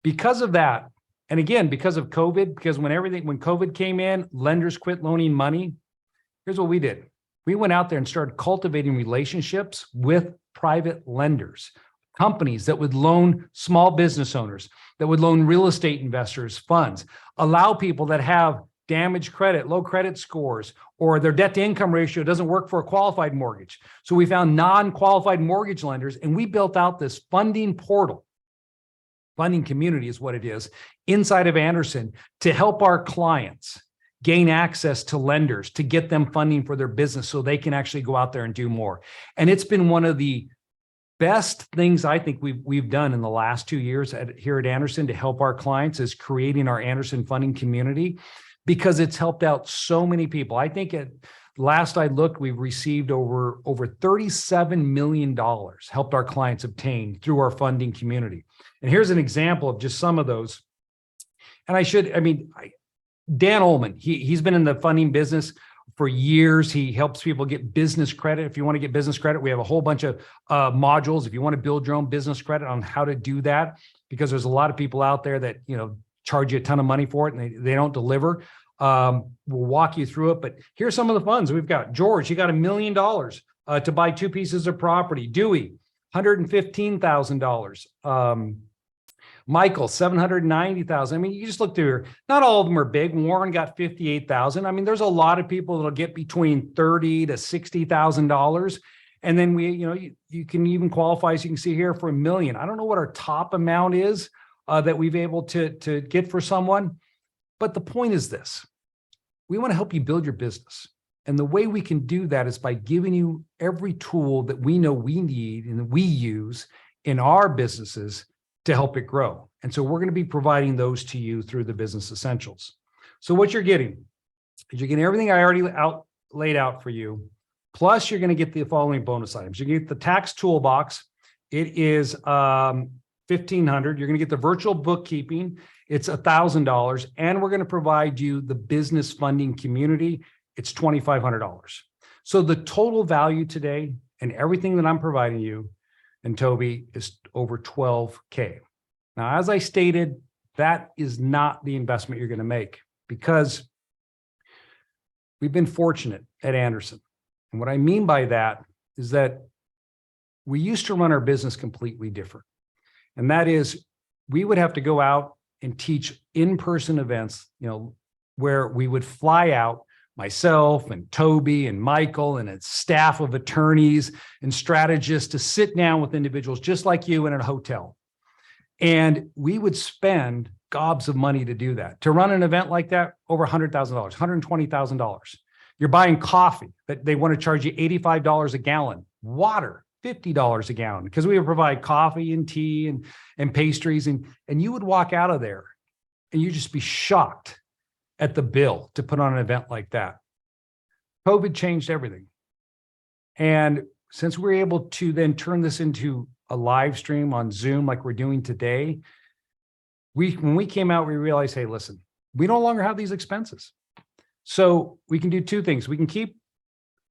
Because of that, and again, because of COVID, because when COVID came in, lenders quit loaning money. Here's what we did. We went out there and started cultivating relationships with private lenders, companies that would loan small business owners, that would loan real estate investors funds, allow people that have damaged credit, low credit scores, or their debt to income ratio doesn't work for a qualified mortgage. So we found non-qualified mortgage lenders, and we built out this funding portal. Funding community is what it is inside of Andersen, to help our clients gain access to lenders, to get them funding for their business so they can actually go out there and do more. And it's been one of the best things I think we've done in the last 2 years here at Andersen to help our clients, is creating our Andersen funding community, because it's helped out so many people. I think last I looked, we've received over $37 million helped our clients obtain through our funding community. And here's an example of just some of those. And Dan Ullman, he's been in the funding business for years. He helps people get business credit. If you want to get business credit, we have a whole bunch of modules. If you want to build your own business credit, on how to do that, because there's a lot of people out there that, charge you a ton of money for it and they don't deliver. We'll walk you through it, but here's some of the funds we've got. George, he got $1 million to buy 2 pieces of property. Dewey, $115,000. Michael, $790,000. I mean, you just look through here. Not all of them are big. Warren got $58,000. I mean, there's a lot of people that'll get between $30,000 to $60,000. And then you can even qualify, as you can see here, for $1 million. I don't know what our top amount is that we've able to get for someone. But the point is this: we want to help you build your business. And the way we can do that is by giving you every tool that we know we need and that we use in our businesses to help it grow. And so we're going to be providing those to you through the Business Essentials. So what you're getting is you're getting everything I already laid out for you. Plus, you're going to get the following bonus items. You get the tax toolbox. It is $1,500. You're going to get the virtual bookkeeping. it's $1,000, and we're going to provide you the business funding community. It's $2,500. So the total value today and everything that I'm providing you and Toby is over $12K. Now, as I stated, that is not the investment you're going to make, because we've been fortunate at Anderson. And what I mean by that is that we used to run our business completely different. And that is, we would have to go out and teach in-person events, where we would fly out, myself and Toby and Michael and a staff of attorneys and strategists, to sit down with individuals just like you in a hotel. And we would spend gobs of money to do that. To run an event like that, over $100,000, $120,000. You're buying coffee that they want to charge you $85 a gallon, water, $50 a gallon, because we would provide coffee and tea and pastries. And you would walk out of there and you'd just be shocked at the bill to put on an event like that. COVID changed everything. And since we were able to then turn this into a live stream on Zoom like we're doing today, when we came out, we realized, hey, listen, we no longer have these expenses. So we can do two things. We can keep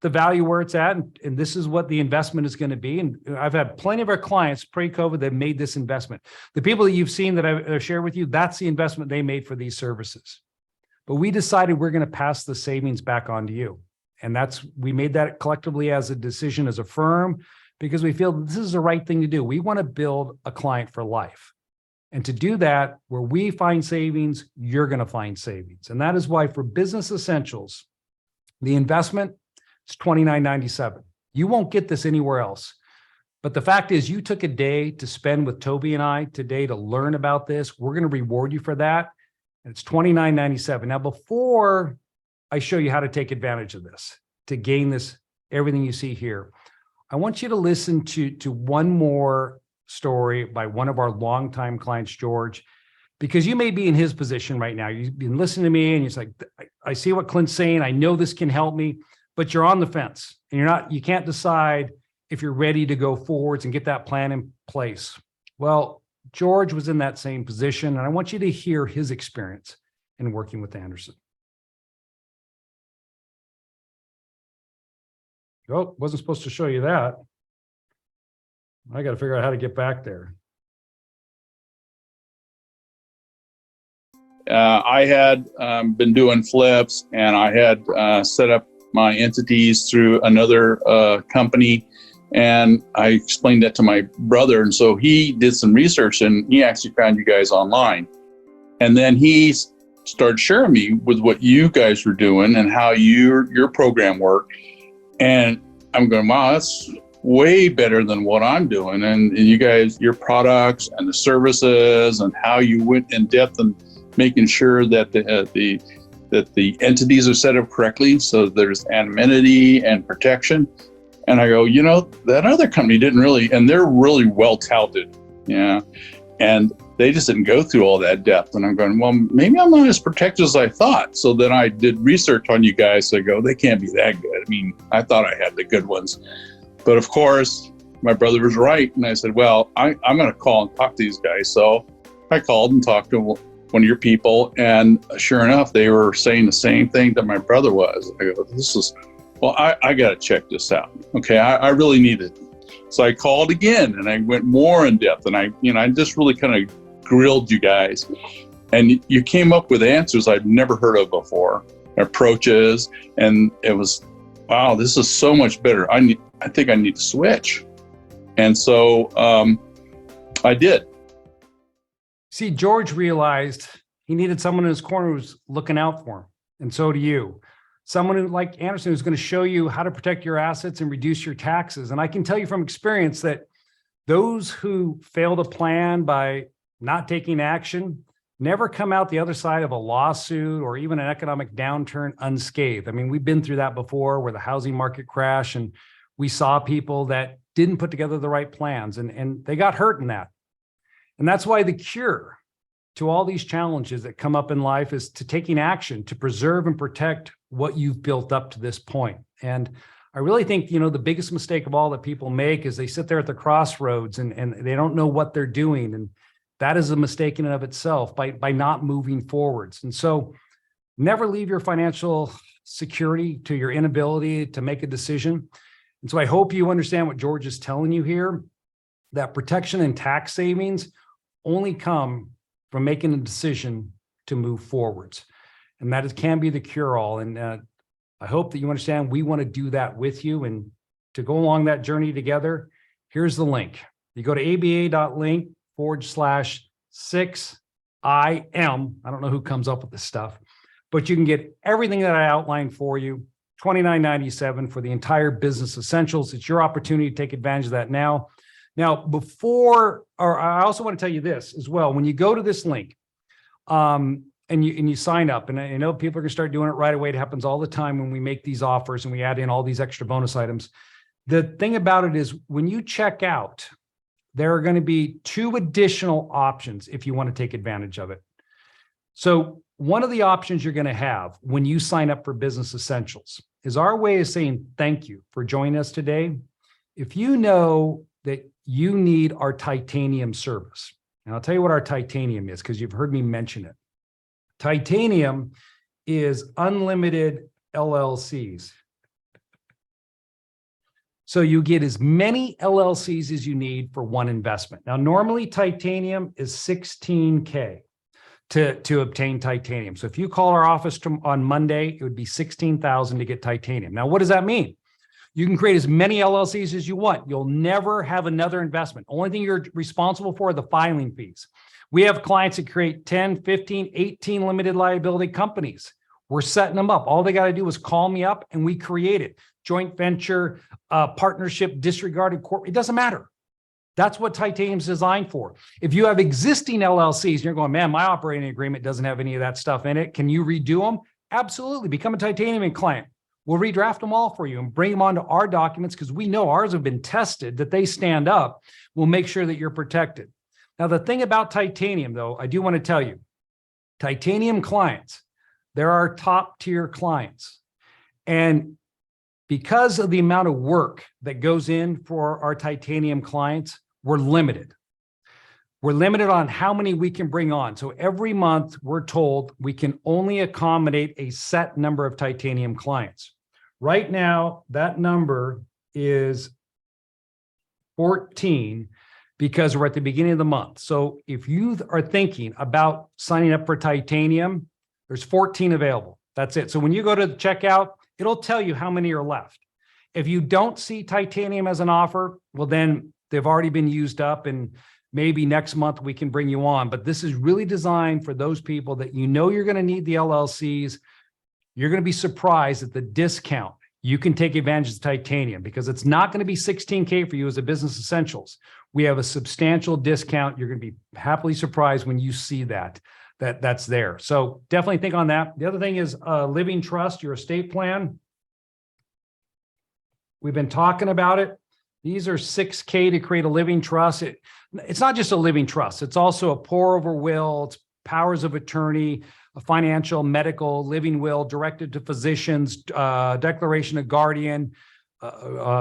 the value where it's at, and this is what the investment is going to be. And I've had plenty of our clients pre-COVID that made this investment. The people that you've seen that I've shared with you, that's the investment they made for these services. But we decided we're going to pass the savings back on to you. And we made that collectively as a decision as a firm, because we feel this is the right thing to do. We want to build a client for life. And to do that, where we find savings, you're going to find savings. And that is why for Business Essentials, the investment is $29.97. You won't get this anywhere else. But the fact is, you took a day to spend with Toby and I today to learn about this. We're going to reward you for that. And it's $29.97. Now, before I show you how to take advantage of this, to gain this, everything you see here, I want you to listen to one more story by one of our longtime clients, George, because you may be in his position right now. You've been listening to me and you're like, I see what Clint's saying. I know this can help me, but you're on the fence and you can't decide if you're ready to go forwards and get that plan in place. Well, George was in that same position, and I want you to hear his experience in working with Anderson. Oh, wasn't supposed to show you that. I got to figure out how to get back there. I had been doing flips, and I had set up my entities through another company, and I explained that to my brother. And so he did some research, and he actually found you guys online. And then he started sharing me with what you guys were doing and how your program worked. And I'm going, wow, that's way better than what I'm doing. And you guys, your products and the services and how you went in depth and making sure that the entities are set up correctly, so there's anonymity and protection. And I go, that other company didn't really, and they're really well touted, and they just didn't go through all that depth. And I'm going, well, maybe I'm not as protected as I thought. So then I did research on you guys. So I go, they can't be that good. I mean, I thought I had the good ones. But of course, my brother was right. And I said, well, I'm going to call and talk to these guys. So I called and talked to one of your people. And sure enough, they were saying the same thing that my brother was. I go, I got to check this out. Okay, I really need it. So I called again and I went more in depth. And I just really kind of grilled you guys. And you came up with answers I've never heard of before, approaches. And it was, wow, this is so much better. I think I need to switch. And so I did. See, George realized he needed someone in his corner who was looking out for him. And so do you. Someone who, like Anderson, who's going to show you how to protect your assets and reduce your taxes. And I can tell you from experience that those who fail to plan by not taking action never come out the other side of a lawsuit or even an economic downturn unscathed. I mean, we've been through that before, where the housing market crashed and we saw people that didn't put together the right plans and they got hurt in that. And that's why the cure to all these challenges that come up in life is to taking action to preserve and protect what you've built up to this point. And I really think, the biggest mistake of all that people make is they sit there at the crossroads and they don't know what they're doing. And That is a mistake in and of itself by not moving forwards. And so never leave your financial security to your inability to make a decision. And so I hope you understand what George is telling you here, that protection and tax savings only come from making a decision to move forwards. And that can be the cure-all. And I hope that you understand we want to do that with you. And to go along that journey together, here's the link. You go to aba.link/6IM. I don't know who comes up with this stuff, but you can get everything that I outlined for you, $29.97 for the entire Business Essentials. It's your opportunity to take advantage of that now. Now, I also want to tell you this as well. When you go to this link, and you sign up, and I know people are going to start doing it right away. It happens all the time when we make these offers and we add in all these extra bonus items. The thing about it is when you check out, there are going to be 2 additional options if you want to take advantage of it. So one of the options you're going to have when you sign up for Business Essentials is our way of saying thank you for joining us today. If you know that you need our titanium service, and I'll tell you what our titanium is because you've heard me mention it. Titanium is unlimited LLCs. So you get as many LLCs as you need for one investment. Now, normally titanium is $16K to obtain titanium. So if you call our office on Monday, it would be $16,000 to get titanium. Now, what does that mean? You can create as many LLCs as you want. You'll never have another investment. Only thing you're responsible for are the filing fees. We have clients that create 10, 15, 18 limited liability companies. We're setting them up. All they got to do is call me up and we create it. Joint venture, partnership, disregarded corporate, it doesn't matter. That's what titanium is designed for. If you have existing LLCs and you're going, man, my operating agreement doesn't have any of that stuff in it, can you redo them? Absolutely. Become a titanium client. We'll redraft them all for you and bring them onto our documents because we know ours have been tested, that they stand up. We'll make sure that you're protected. Now, the thing about titanium, though, I do want to tell you, titanium clients, they're our top tier clients. And because of the amount of work that goes in for our titanium clients, we're limited. We're limited on how many we can bring on. So every month we're told we can only accommodate a set number of titanium clients. Right now, that number is 14 because we're at the beginning of the month. So if you are thinking about signing up for titanium, there's 14 available. That's it. So when you go to the checkout, it'll tell you how many are left. If you don't see titanium as an offer, well, then they've already been used up and maybe next month we can bring you on. But this is really designed for those people that you know you're going to need the LLCs. You're going to be surprised at the discount. You can take advantage of titanium because it's not going to be $16K for you as a Business Essentials. We have a substantial discount. You're going to be happily surprised when you see that's there. So definitely think on that. The other thing is living trust, your estate plan. We've been talking about it. These are $6K to create a living trust. It's not just a living trust. It's also a pour over will. It's powers of attorney, a financial, medical, living will, directed to physicians, declaration of guardian,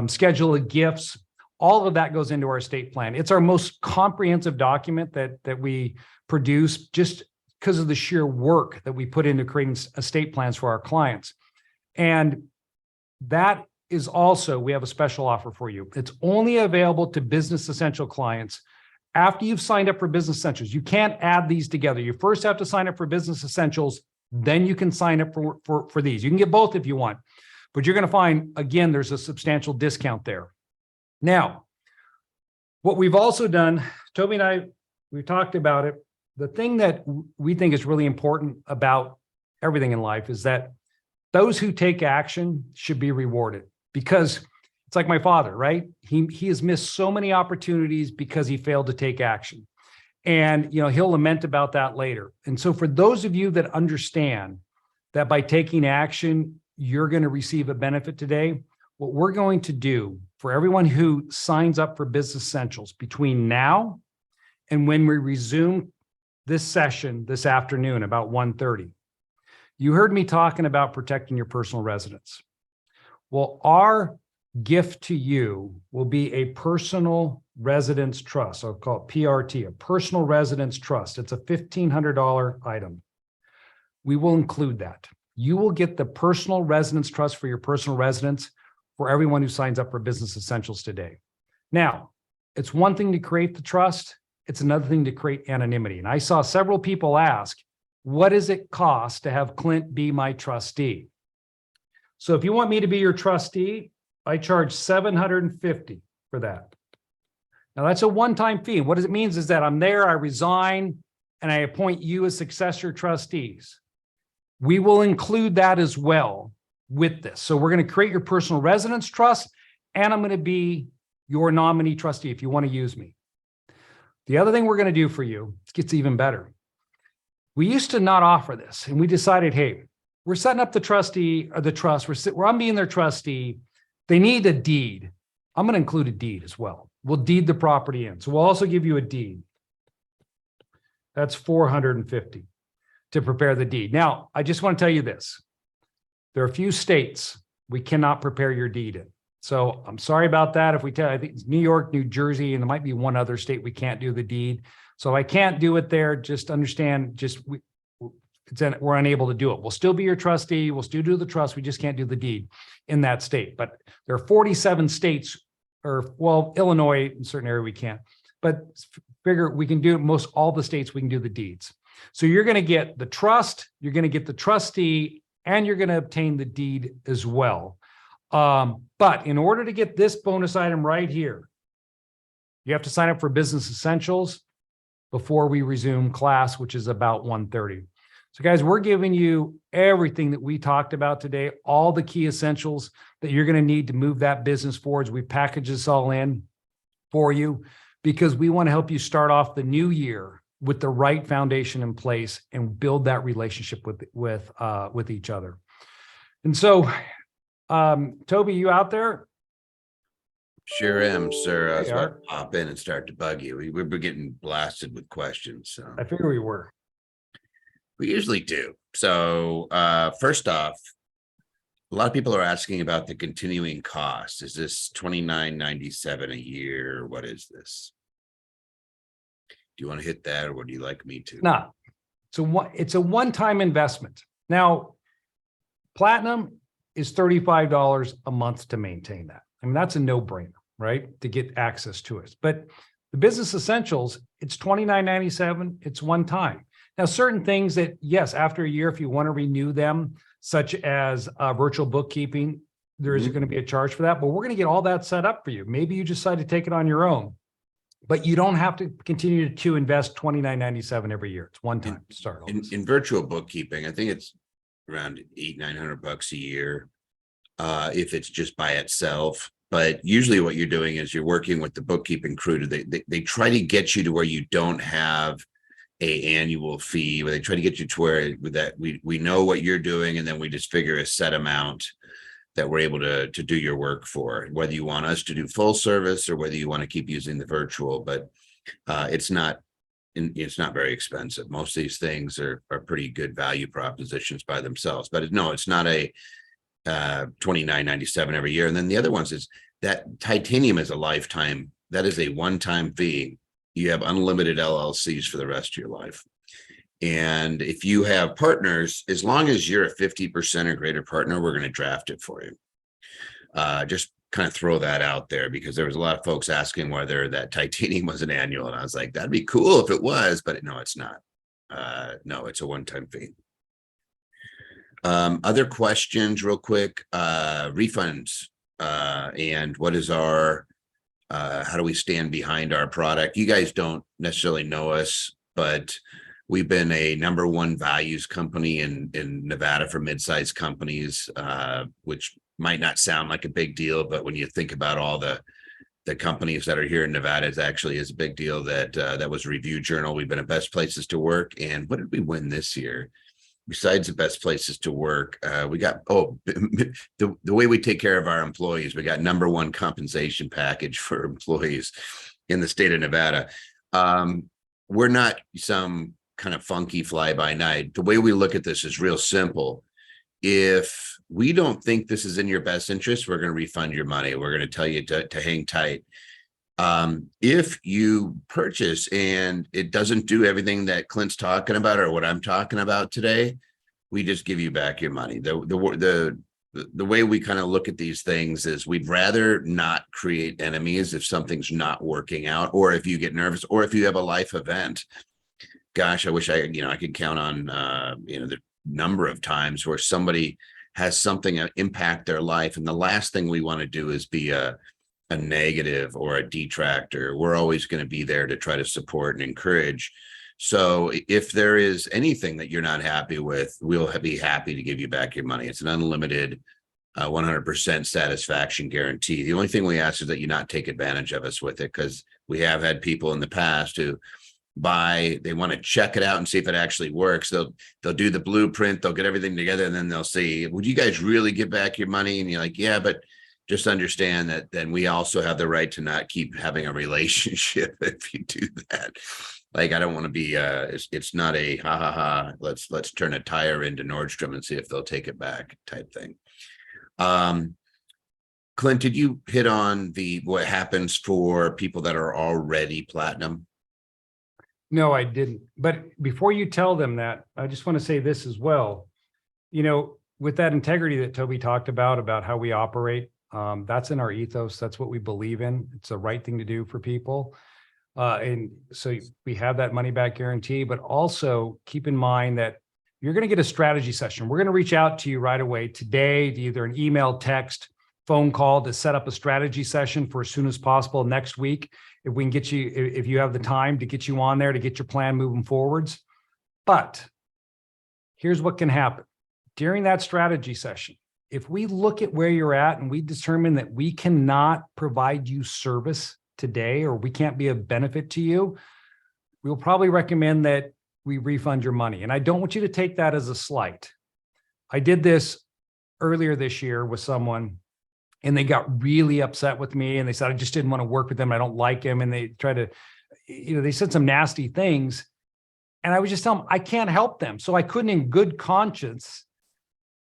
schedule of gifts. All of that goes into our estate plan. It's our most comprehensive document that we produce just because of the sheer work that we put into creating estate plans for our clients. And that is also, we have a special offer for you. It's only available to Business Essential clients after you've signed up for Business Essentials. You can't add these together. You first have to sign up for Business Essentials, then you can sign up for these. You can get both if you want, but you're going to find, again, there's a substantial discount there. Now, what we've also done, Toby and I, we've talked about it. The thing that we think is really important about everything in life is that those who take action should be rewarded, because it's like my father, right? He has missed so many opportunities because he failed to take action. And, he'll lament about that later. And so for those of you that understand that by taking action, you're going to receive a benefit today, what we're going to do for everyone who signs up for Business Essentials between now and when we resume this session this afternoon about 1:30, you heard me talking about protecting your personal residence. Well, our gift to you will be a personal residence trust. I'll call it PRT, a personal residence trust. It's a $1,500 item. We will include that. You will get the personal residence trust for your personal residence for everyone who signs up for Business Essentials today. Now, it's one thing to create the trust. It's another thing to create anonymity. And I saw several people ask, what does it cost to have Clint be my trustee? So if you want me to be your trustee, I charge $750 for that. Now that's a one-time fee. What it means is that I'm there, I resign, and I appoint you as successor trustees. We will include that as well with this. So we're going to create your personal residence trust, and I'm going to be your nominee trustee if you want to use me. The other thing we're going to do for you, it gets even better. We used to not offer this, and we decided, hey, we're setting up the trustee or the trust. Where I'm being their trustee. They need a deed. I'm going to include a deed as well. We'll deed the property in. So we'll also give you a deed. That's $450 to prepare the deed. Now, I just want to tell you this. There are a few states we cannot prepare your deed in. So I'm sorry about that. If we tell, I think it's New York, New Jersey, and there might be one other state we can't do the deed. So I can't do it there. Just understand, we're unable to do it. We'll still be your trustee. We'll still do the trust. We just can't do the deed in that state. But there are 47 states, or well, Illinois in certain area we can't. But figure we can do most all the states we can do the deeds. So you're going to get the trust, you're going to get the trustee, and you're going to obtain the deed as well. But in order to get this bonus item right here, you have to sign up for Business Essentials before we resume class, which is about 1:30. So guys, we're giving you everything that we talked about today, all the key essentials that you're going to need to move that business forward. We package this all in for you because we want to help you start off the new year with the right foundation in place and build that relationship with each other. And so, Toby, you out there? Sure am, sir. I was They about are. to pop in and start to bug you. We're getting blasted with questions. So I figure we were. we usually do. So first off, a lot of people are asking about the continuing cost. Is this $29.97 a year? What is this? Do you want to hit that, or would you like me to? No, it's a one-time investment. Now, Platinum is $35 a month to maintain that. I mean, that's a no-brainer, right? To get access to it. But the Business Essentials, it's $29.97. It's one time. Now, certain things that, yes, after a year, if you want to renew them, such as virtual bookkeeping, there is going to be a charge for that, but we're going to get all that set up for you. Maybe you decide to take it on your own, but you don't have to continue to invest $29.97 every year. It's one time to start. all this. In virtual bookkeeping, I think it's around $800-900 a year if it's just by itself. But usually what you're doing is you're working with the bookkeeping crew. They try to get you to where you don't have a annual fee, where they try to get you to where that we know what you're doing, and then we just figure a set amount that we're able to do your work for, whether you want us to do full service or whether you want to keep using the virtual. But it's not very expensive. Most of these things are pretty good value propositions by themselves. But no, it's not a $29.97 every year. And then the other ones is that Titanium is a lifetime. That is a one-time fee. You have unlimited LLCs for the rest of your life. And if you have partners, as long as you're a 50% or greater partner, we're going to draft it for you. Just kind of throw that out there, because there was a lot of folks asking whether that Titanium was an annual. And I was like, that'd be cool if it was, but no, it's not. No, it's a one-time fee. Other questions real quick, refunds and what is our, how do we stand behind our product? You guys don't necessarily know us, but we've been a #1 values company in Nevada for mid-sized companies, which might not sound like a big deal, but when you think about all the companies that are here in Nevada, it actually is a big deal. That was Review Journal. We've been at Best Places to Work. And what did we win this year? Besides the Best Places to Work, we got, the way we take care of our employees, we got #1 compensation package for employees in the state of Nevada. We're not some kind of funky fly by night. The way we look at this is real simple. If we don't think this is in your best interest, we're going to refund your money. We're going to tell you to hang tight. If you purchase and it doesn't do everything that Clint's talking about or what I'm talking about today, we just give you back your money. The way we kind of look at these things is we'd rather not create enemies if something's not working out, or if you get nervous, or if you have a life event. Gosh, I wish I could count on, the number of times where somebody has something impact their life. And the last thing we want to do is be a negative or a detractor. We're always going to be there to try to support and encourage. So if there is anything that you're not happy with, we'll be happy to give you back your money. It's an unlimited 100% satisfaction guarantee. The only thing we ask is that you not take advantage of us with it, because we have had people in the past who they want to check it out and see if it actually works. They'll do the blueprint, they'll get everything together, and then they'll say, would you guys really give back your money? And you're like, yeah, but just understand that then we also have the right to not keep having a relationship if you do that. Like, I don't want to be it's not a ha, let's turn a tire into Nordstrom and see if they'll take it back type thing. Clint, did you hit on what happens for people that are already platinum? No, I didn't. But before you tell them that, I just want to say this as well. With that integrity that Toby talked about how we operate, that's in our ethos. That's what we believe in. It's the right thing to do for people. And so we have that money back guarantee, but also keep in mind that you're going to get a strategy session. We're going to reach out to you right away today, to either an email, text, phone call, to set up a strategy session for as soon as possible next week. If we can get you, if you have the time to get you on there to get your plan moving forwards. But here's what can happen during that strategy session. If we look at where you're at and we determine that we cannot provide you service today, or we can't be of benefit to you, we'll probably recommend that we refund your money. And I don't want you to take that as a slight. I did this earlier this year with someone, and they got really upset with me, and they said, I just didn't want to work with them. I don't like him. And they tried to, they said some nasty things. And I was just telling them, I can't help them. So I couldn't in good conscience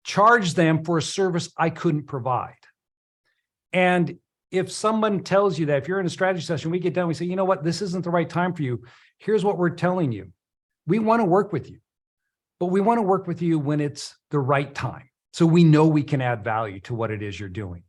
charge them for a service I couldn't provide. And if someone tells you that, if you're in a strategy session, we get done, we say, you know what, this isn't the right time for you. Here's what we're telling you. We want to work with you, but we want to work with you when it's the right time. So we know we can add value to what it is you're doing.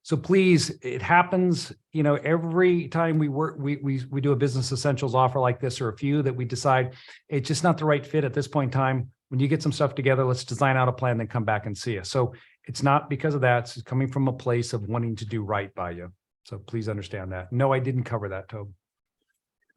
So please, it happens, every time we work, we do a business essentials offer like this, or a few that we decide it's just not the right fit at this point in time. When you get some stuff together, let's design out a plan, then come back and see us. So it's not because of that. It's coming from a place of wanting to do right by you. So please understand that. No, I didn't cover that, Tobe.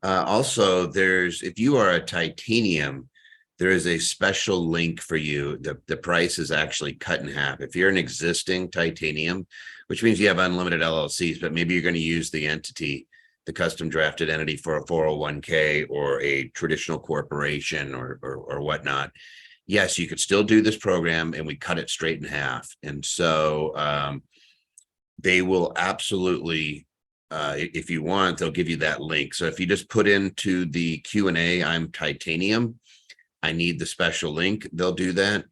Also, if you are a titanium, there is a special link for you. The price is actually cut in half. If you're an existing titanium, which means you have unlimited LLCs, but maybe you're going to use the entity, the custom drafted entity for a 401k or a traditional corporation or whatnot. Yes, you could still do this program, and we cut it straight in half. And so they will absolutely, if you want, they'll give you that link. So if you just put into the Q&A, I'm titanium, I need the special link, they'll do that.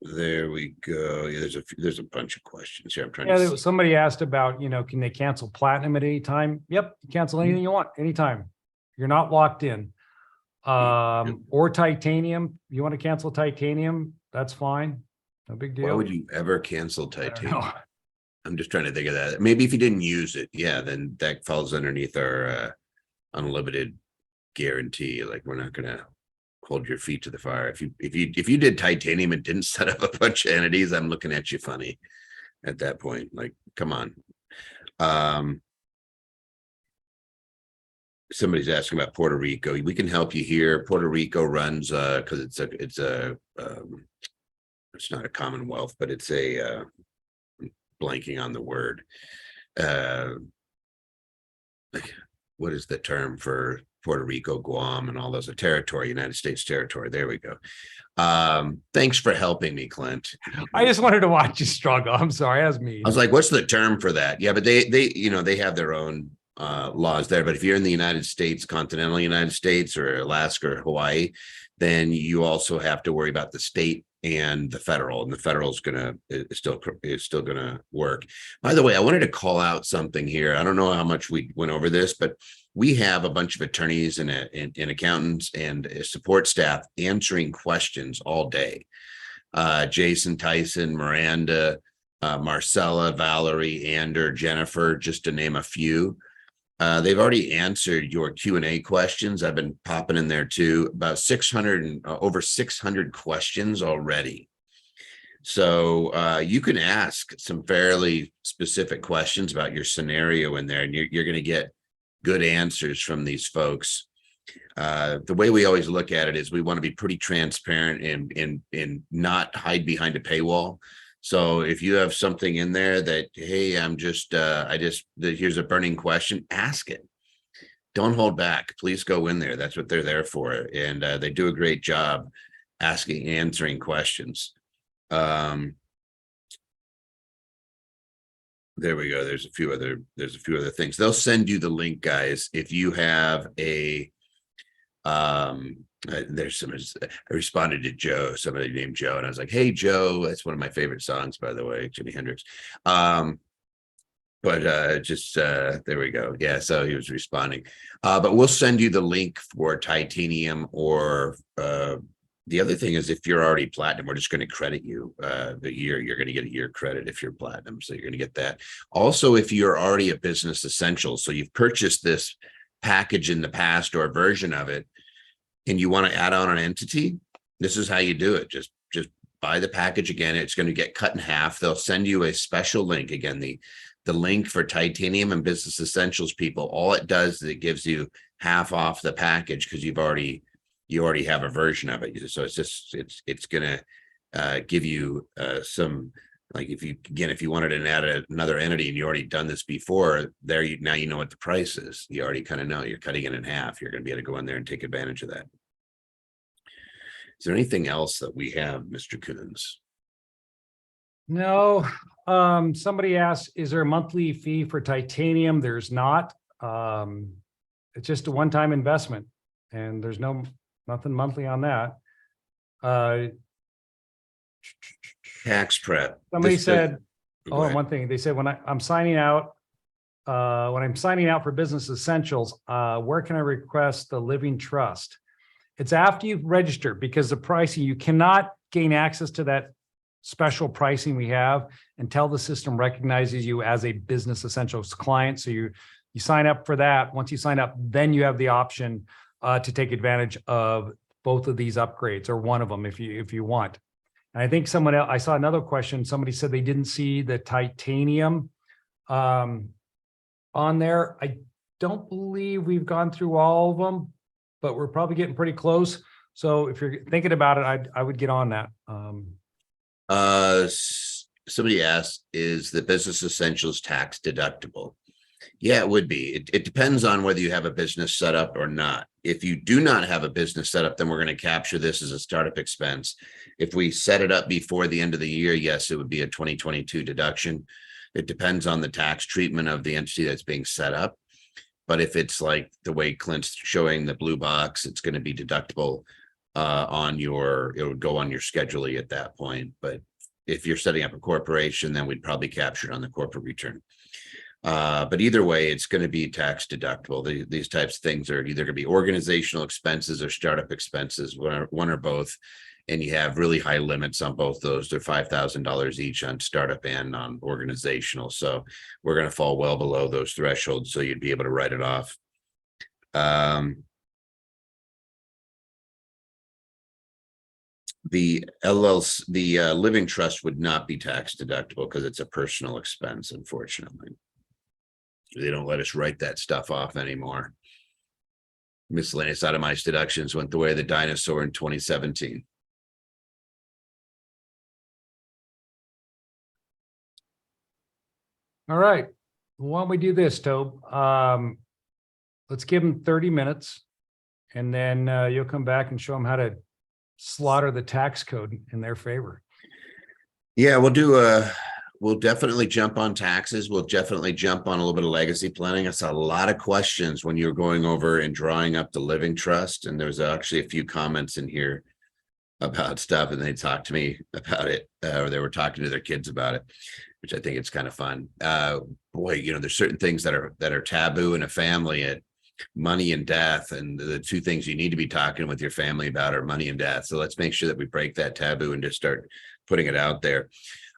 There we go. Yeah, there's a bunch of questions here. I'm trying to see. Somebody asked about, can they cancel platinum at any time? Yep, cancel anything you want, anytime. You're not locked in. Or titanium. You want to cancel titanium? That's fine. No big deal. Why would you ever cancel titanium? I'm just trying to think of that. Maybe if you didn't use it, yeah, then that falls underneath our unlimited guarantee. Like, we're not gonna hold your feet to the fire. If you did titanium and didn't set up a bunch of entities, I'm looking at you funny at that point. Like, come on. Somebody's asking about Puerto Rico. We can help you here. Puerto Rico runs because it's not a commonwealth, but it's a blanking on the word. What is the term for Puerto Rico, Guam, and all those? A territory, United States territory. There we go. Thanks for helping me, Clint. I just wanted to watch you struggle. I'm sorry, that's me. I was like, what's the term for that? Yeah, but they have their own laws there. But if you're in the United States, continental United States, or Alaska or Hawaii, then you also have to worry about the state and the federal, and the federal is still gonna work. By the way, I wanted to call out something here. I don't know how much we went over this, but we have a bunch of attorneys and accountants and support staff answering questions all day. Jason, Tyson, Miranda, Marcella, Valerie, Ander, Jennifer, just to name a few. They've already answered your Q&A questions. I've been popping in there too, about 600 and over 600 questions already. So you can ask some fairly specific questions about your scenario in there, and you're going to get good answers from these folks. The way we always look at it is we want to be pretty transparent and not hide behind a paywall. So if you have something in there that, hey, here's a burning question, ask it. Don't hold back. Please go in there. That's what they're there for. And they do a great job answering questions. There we go. There's a few other things. They'll send you the link, guys. If you have a I responded to Joe, somebody named Joe, and I was like, hey, Joe, that's one of my favorite songs, by the way, Jimi Hendrix. There we go. Yeah, so he was responding. But we'll send you the link for titanium, or the other thing is, if you're already platinum, we're just going to credit you the year. You're going to get a year credit if you're platinum, so you're going to get that. Also, if you're already a business essential, so you've purchased this package in the past or a version of it, and you want to add on an entity, this is how you do it. Just buy the package again. It's going to get cut in half. They'll send you a special link. Again, the link for titanium and business essentials people, all it does is it gives you half off the package because you already have a version of it. So it's going to give you some, like, if you wanted to add another entity and you already done this before, now you know what the price is. You already kind of know you're cutting it in half. You're going to be able to go in there and take advantage of that. Is there anything else that we have, Mr. Coons? No. Somebody asked, is there a monthly fee for titanium? There's not. It's just a one-time investment, and there's nothing monthly on that. Tax prep. Somebody said, Go ahead. one thing, they said, when I'm signing out for Business Essentials, where can I request the living trust? It's after you've registered, because the pricing, you cannot gain access to that special pricing we have until the system recognizes you as a Business Essentials client. So you sign up for that. Once you sign up, then you have the option to take advantage of both of these upgrades, or one of them if you want. And I think someone else, I saw another question. Somebody said they didn't see the titanium on there. I don't believe we've gone through all of them, but we're probably getting pretty close. So if you're thinking about it, I would get on that. Somebody asked, is the Business Essentials tax deductible? Yeah, it would be. It depends on whether you have a business set up or not. If you do not have a business set up, then we're going to capture this as a startup expense. If we set it up before the end of the year, yes, it would be a 2022 deduction. It depends on the tax treatment of the entity that's being set up. But if it's like the way Clint's showing the blue box, it's going to be deductible it would go on your Schedule E at that point. But if you're setting up a corporation, then we'd probably capture it on the corporate return. But either way, it's going to be tax deductible. These types of things are either going to be organizational expenses or startup expenses, one or both. And you have really high limits on both those. They're $5,000 each on startup and on organizational. So we're going to fall well below those thresholds. So you'd be able to write it off. The LLC, the living trust would not be tax deductible because it's a personal expense, unfortunately. They don't let us write that stuff off anymore. Miscellaneous itemized deductions went the way of the dinosaur in 2017. All right. Why don't we do this, Tobe? Let's give them 30 minutes, and then you'll come back and show them how to slaughter the tax code in their favor. Yeah, we'll definitely jump on taxes. We'll definitely jump on a little bit of legacy planning. I saw a lot of questions when you were going over and drawing up the living trust. And there's actually a few comments in here about stuff and they talk to me about it, or they were talking to their kids about it, which I think it's kind of fun. Boy, you know, there's certain things that are taboo in a family, at money and death. And the two things you need to be talking with your family about are money and death. So let's make sure that we break that taboo and just start putting it out there.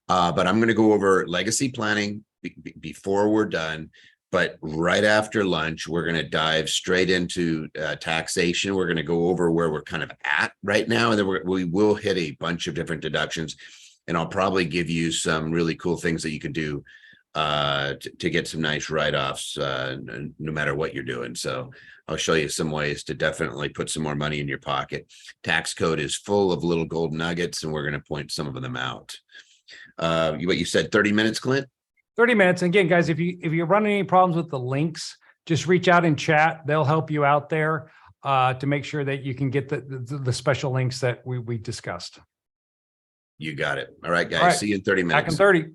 But I'm going to go over legacy planning before we're done. But right after lunch, we're going to dive straight into taxation. We're going to go over where we're kind of at right now. And then we will hit a bunch of different deductions. And I'll probably give you some really cool things that you can do to get some nice write-offs no matter what you're doing. So I'll show you some ways to definitely put some more money in your pocket. Tax code is full of little gold nuggets, and we're going to point some of them out. What you said, 30 minutes, Clint? 30 minutes. And again, guys, if you run any problems with the links, just reach out in chat. They'll help you out there to make sure that you can get the special links that we discussed. You got it. All right, guys. All right. See you in 30 Back in minutes. 30.